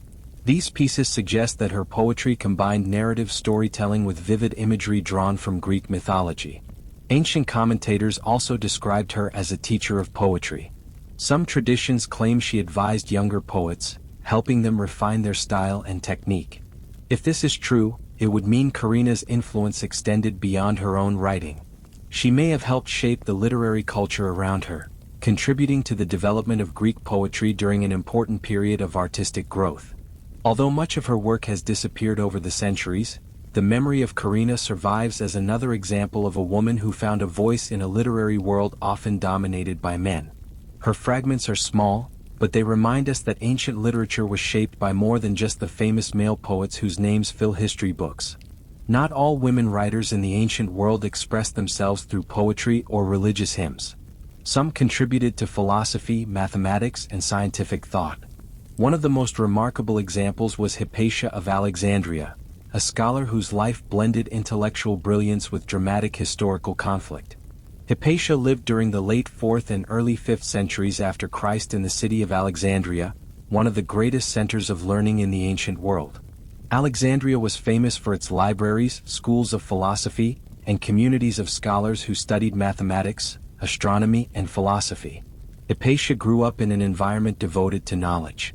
These pieces suggest that her poetry combined narrative storytelling with vivid imagery drawn from Greek mythology. Ancient commentators also described her as a teacher of poetry. Some traditions claim she advised younger poets, helping them refine their style and technique. If this is true, it would mean Carina's influence extended beyond her own writing. She may have helped shape the literary culture around her, contributing to the development of Greek poetry during an important period of artistic growth. Although much of her work has disappeared over the centuries, the memory of Carina survives as another example of a woman who found a voice in a literary world often dominated by men. Her fragments are small, but they remind us that ancient literature was shaped by more than just the famous male poets whose names fill history books. Not all women writers in the ancient world expressed themselves through poetry or religious hymns. Some contributed to philosophy, mathematics, and scientific thought. One of the most remarkable examples was Hypatia of Alexandria, a scholar whose life blended intellectual brilliance with dramatic historical conflict. Hypatia lived during the late 4th and early 5th centuries after Christ in the city of Alexandria, one of the greatest centers of learning in the ancient world. Alexandria was famous for its libraries, schools of philosophy, and communities of scholars who studied mathematics, astronomy, and philosophy. Hypatia grew up in an environment devoted to knowledge.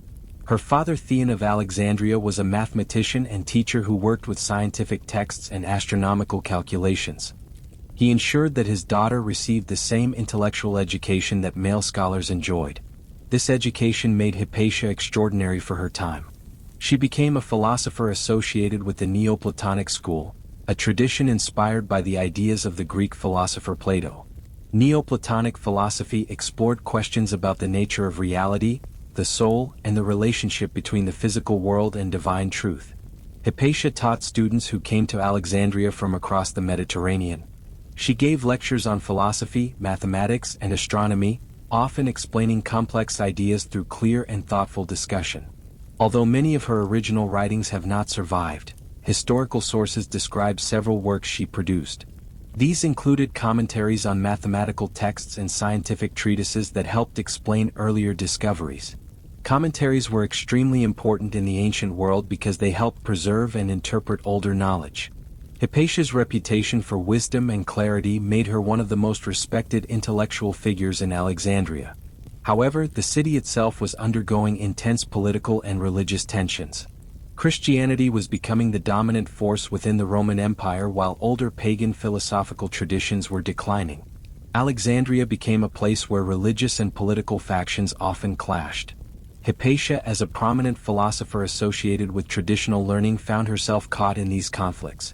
Her father Theon of Alexandria was a mathematician and teacher who worked with scientific texts and astronomical calculations. He ensured that his daughter received the same intellectual education that male scholars enjoyed. This education made Hypatia extraordinary for her time. She became a philosopher associated with the Neoplatonic school, a tradition inspired by the ideas of the Greek philosopher Plato. Neoplatonic philosophy explored questions about the nature of reality, the soul, and the relationship between the physical world and divine truth. Hypatia taught students who came to Alexandria from across the Mediterranean. She gave lectures on philosophy, mathematics, and astronomy, often explaining complex ideas through clear and thoughtful discussion. Although many of her original writings have not survived, historical sources describe several works she produced. These included commentaries on mathematical texts and scientific treatises that helped explain earlier discoveries. Commentaries were extremely important in the ancient world because they helped preserve and interpret older knowledge. Hypatia's reputation for wisdom and clarity made her one of the most respected intellectual figures in Alexandria. However, the city itself was undergoing intense political and religious tensions. Christianity was becoming the dominant force within the Roman Empire while older pagan philosophical traditions were declining. Alexandria became a place where religious and political factions often clashed. Hypatia, as a prominent philosopher associated with traditional learning, found herself caught in these conflicts.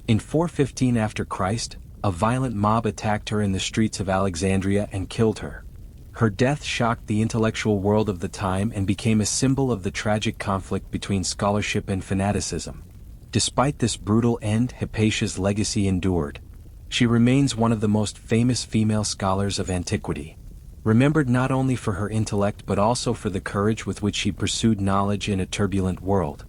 In 415 after Christ, a violent mob attacked her in the streets of Alexandria and killed her. Her death shocked the intellectual world of the time and became a symbol of the tragic conflict between scholarship and fanaticism. Despite this brutal end, Hypatia's legacy endured. She remains one of the most famous female scholars of antiquity, remembered not only for her intellect but also for the courage with which she pursued knowledge in a turbulent world.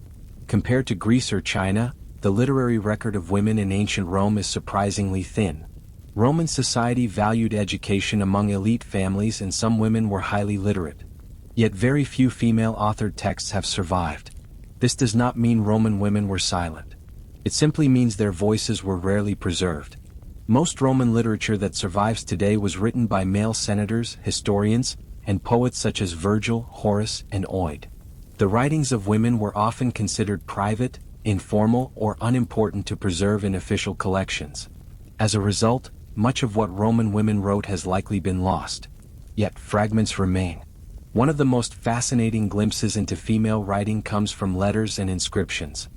Compared to Greece or China, the literary record of women in ancient Rome is surprisingly thin. Roman society valued education among elite families and some women were highly literate. Yet very few female-authored texts have survived. This does not mean Roman women were silent. It simply means their voices were rarely preserved. Most Roman literature that survives today was written by male senators, historians, and poets such as Virgil, Horace, and Ovid. The writings of women were often considered private, informal, or unimportant to preserve in official collections. As a result, much of what Roman women wrote has likely been lost. Yet fragments remain. One of the most fascinating glimpses into female writing comes from letters and inscriptions.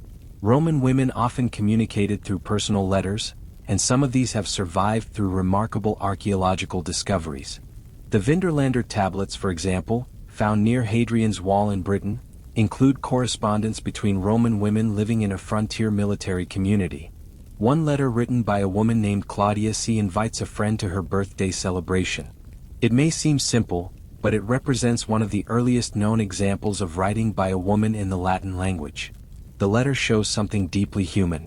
Roman women often communicated through personal letters, and some of these have survived through remarkable archaeological discoveries. The Vinderlander tablets, for example, found near Hadrian's Wall in Britain, include correspondence between Roman women living in a frontier military community. One letter written by a woman named Claudia C. invites a friend to her birthday celebration. It may seem simple, but it represents one of the earliest known examples of writing by a woman in the Latin language. The letter shows something deeply human.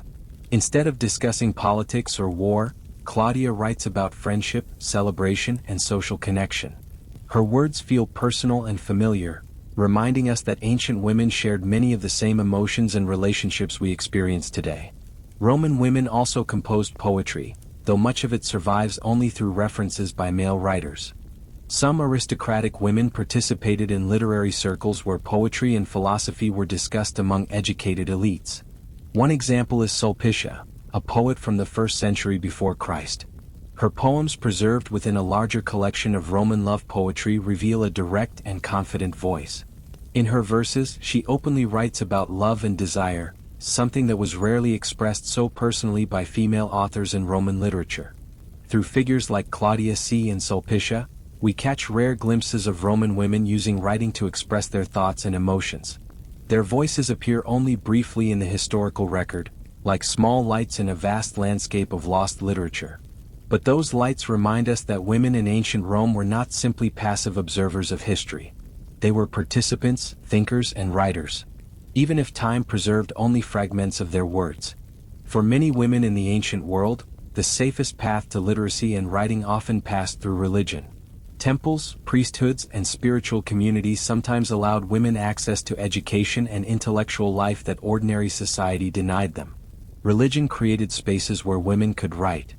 Instead of discussing politics or war, Claudia writes about friendship, celebration, and social connection. Her words feel personal and familiar, reminding us that ancient women shared many of the same emotions and relationships we experience today. Roman women also composed poetry, though much of it survives only through references by male writers. Some aristocratic women participated in literary circles where poetry and philosophy were discussed among educated elites. One example is Sulpicia, a poet from the 1st century before Christ. Her poems preserved within a larger collection of Roman love poetry reveal a direct and confident voice. In her verses, she openly writes about love and desire, something that was rarely expressed so personally by female authors in Roman literature. Through figures like Claudia C. and Sulpicia, we catch rare glimpses of Roman women using writing to express their thoughts and emotions. Their voices appear only briefly in the historical record, like small lights in a vast landscape of lost literature. But those lights remind us that women in ancient Rome were not simply passive observers of history. They were participants, thinkers, and writers, even if time preserved only fragments of their words. For many women in the ancient world, the safest path to literacy and writing often passed through religion. Temples, priesthoods, and spiritual communities sometimes allowed women access to education and intellectual life that ordinary society denied them. Religion created spaces where women could write.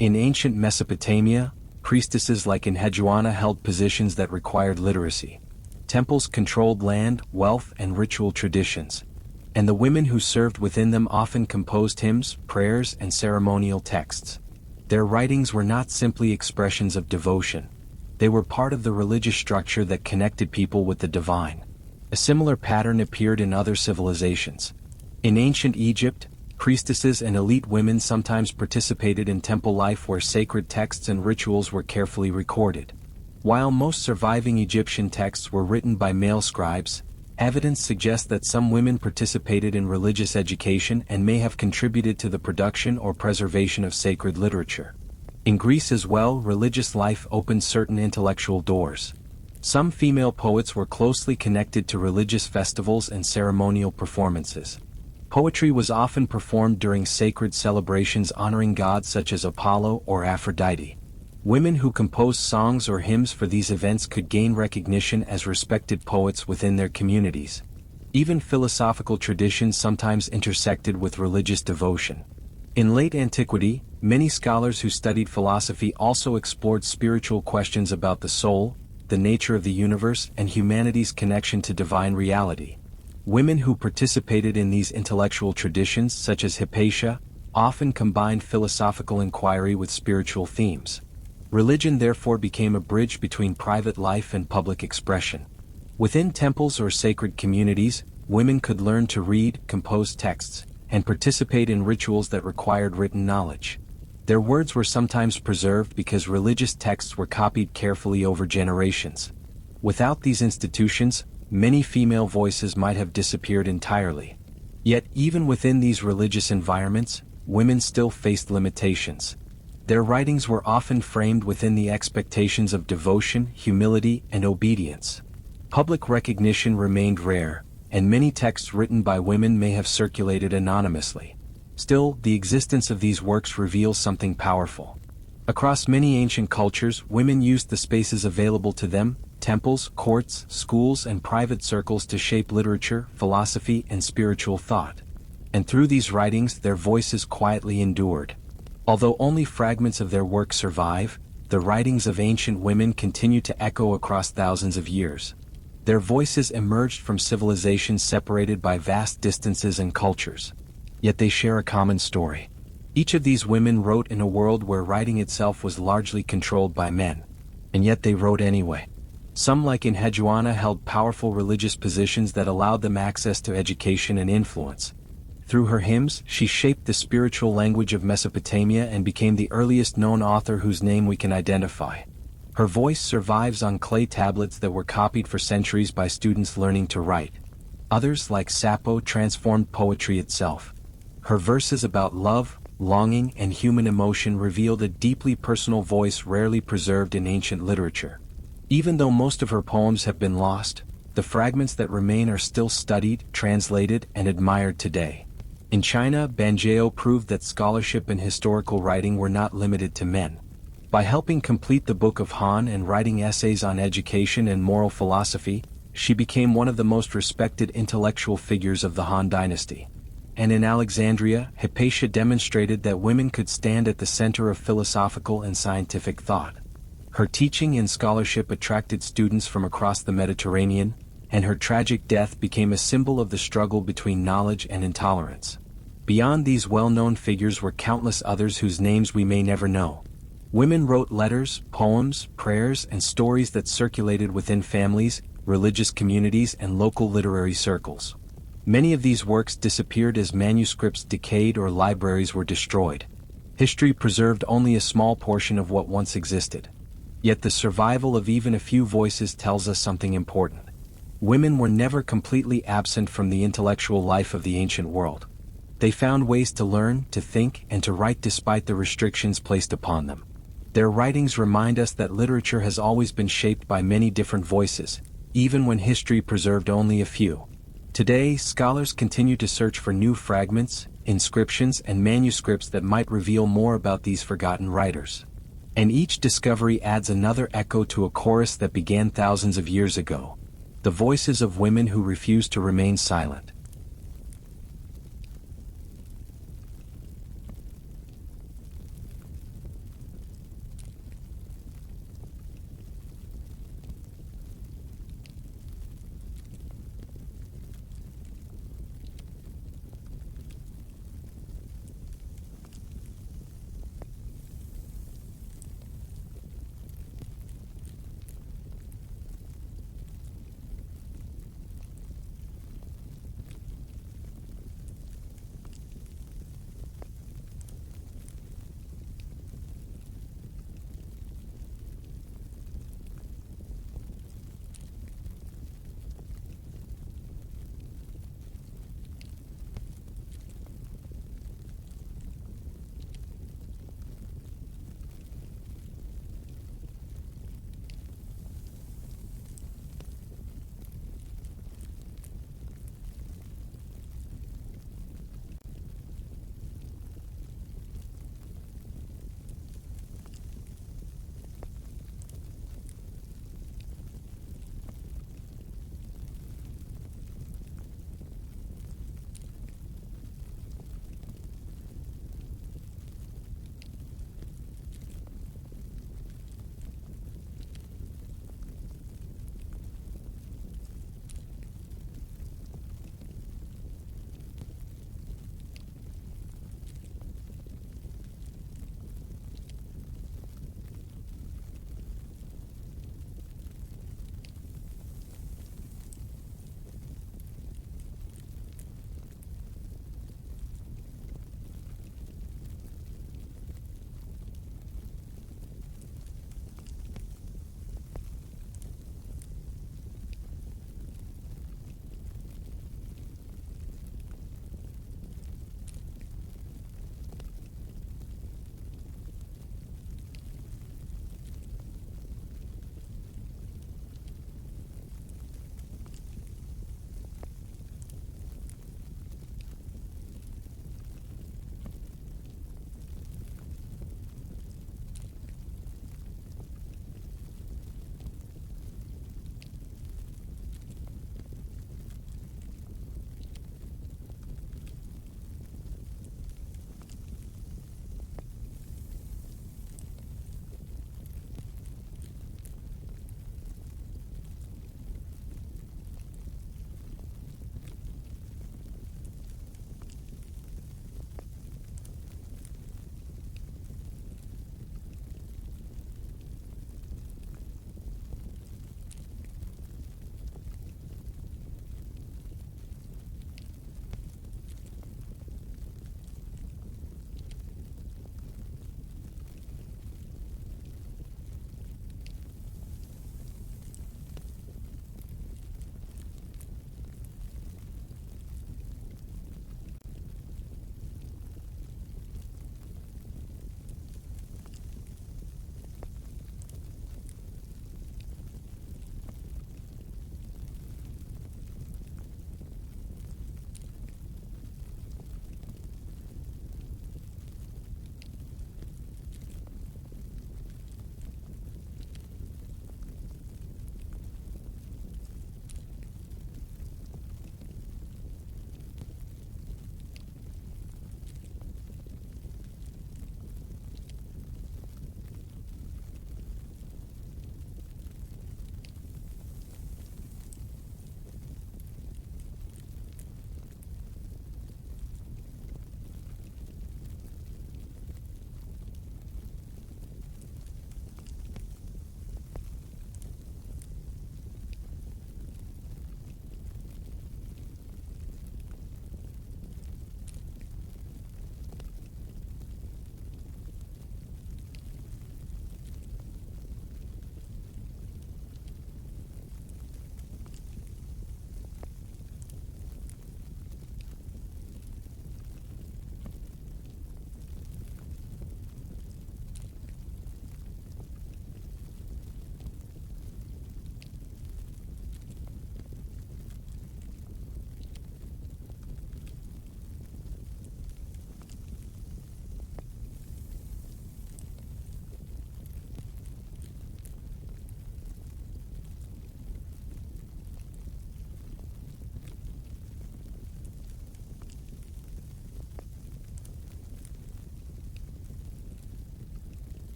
In ancient Mesopotamia, priestesses like Enheduanna held positions that required literacy. Temples controlled land, wealth, and ritual traditions, and the women who served within them often composed hymns, prayers, and ceremonial texts. Their writings were not simply expressions of devotion. They were part of the religious structure that connected people with the divine. A similar pattern appeared in other civilizations. In ancient Egypt, priestesses and elite women sometimes participated in temple life where sacred texts and rituals were carefully recorded. While most surviving Egyptian texts were written by male scribes, evidence suggests that some women participated in religious education and may have contributed to the production or preservation of sacred literature. In Greece as well, religious life opened certain intellectual doors. Some female poets were closely connected to religious festivals and ceremonial performances. Poetry was often performed during sacred celebrations honoring gods such as Apollo or Aphrodite. Women who composed songs or hymns for these events could gain recognition as respected poets within their communities. Even philosophical traditions sometimes intersected with religious devotion. In late antiquity, many scholars who studied philosophy also explored spiritual questions about the soul, the nature of the universe, and humanity's connection to divine reality. Women who participated in these intellectual traditions, such as Hypatia, often combined philosophical inquiry with spiritual themes. Religion therefore became a bridge between private life and public expression. Within temples or sacred communities, women could learn to read, compose texts, and participate in rituals that required written knowledge. Their words were sometimes preserved because religious texts were copied carefully over generations. Without these institutions, many female voices might have disappeared entirely. Yet even within these religious environments, women still faced limitations. Their writings were often framed within the expectations of devotion, humility, and obedience. Public recognition remained rare, and many texts written by women may have circulated anonymously. Still, the existence of these works reveals something powerful. Across many ancient cultures, women used the spaces available to them, temples, courts, schools, and private circles, to shape literature, philosophy, and spiritual thought. And through these writings, their voices quietly endured. Although only fragments of their work survive, the writings of ancient women continue to echo across thousands of years. Their voices emerged from civilizations separated by vast distances and cultures. Yet they share a common story. Each of these women wrote in a world where writing itself was largely controlled by men. And yet they wrote anyway. Some, like Inhejuana, held powerful religious positions that allowed them access to education and influence. Through her hymns, she shaped the spiritual language of Mesopotamia and became the earliest known author whose name we can identify. Her voice survives on clay tablets that were copied for centuries by students learning to write. Others, like Sappho, transformed poetry itself. Her verses about love, longing, and human emotion revealed a deeply personal voice rarely preserved in ancient literature. Even though most of her poems have been lost, the fragments that remain are still studied, translated, and admired today. In China, Banjiao proved that scholarship and historical writing were not limited to men. By helping complete the Book of Han and writing essays on education and moral philosophy, she became one of the most respected intellectual figures of the Han dynasty. And in Alexandria, Hypatia demonstrated that women could stand at the center of philosophical and scientific thought. Her teaching and scholarship attracted students from across the Mediterranean, and her tragic death became a symbol of the struggle between knowledge and intolerance. Beyond these well-known figures were countless others whose names we may never know. Women wrote letters, poems, prayers, and stories that circulated within families, religious communities, and local literary circles. Many of these works disappeared as manuscripts decayed or libraries were destroyed. History preserved only a small portion of what once existed. Yet the survival of even a few voices tells us something important. Women were never completely absent from the intellectual life of the ancient world. They found ways to learn, to think, and to write despite the restrictions placed upon them. Their writings remind us that literature has always been shaped by many different voices, even when history preserved only a few. Today, scholars continue to search for new fragments, inscriptions, and manuscripts that might reveal more about these forgotten writers. And each discovery adds another echo to a chorus that began thousands of years ago. The voices of women who refused to remain silent.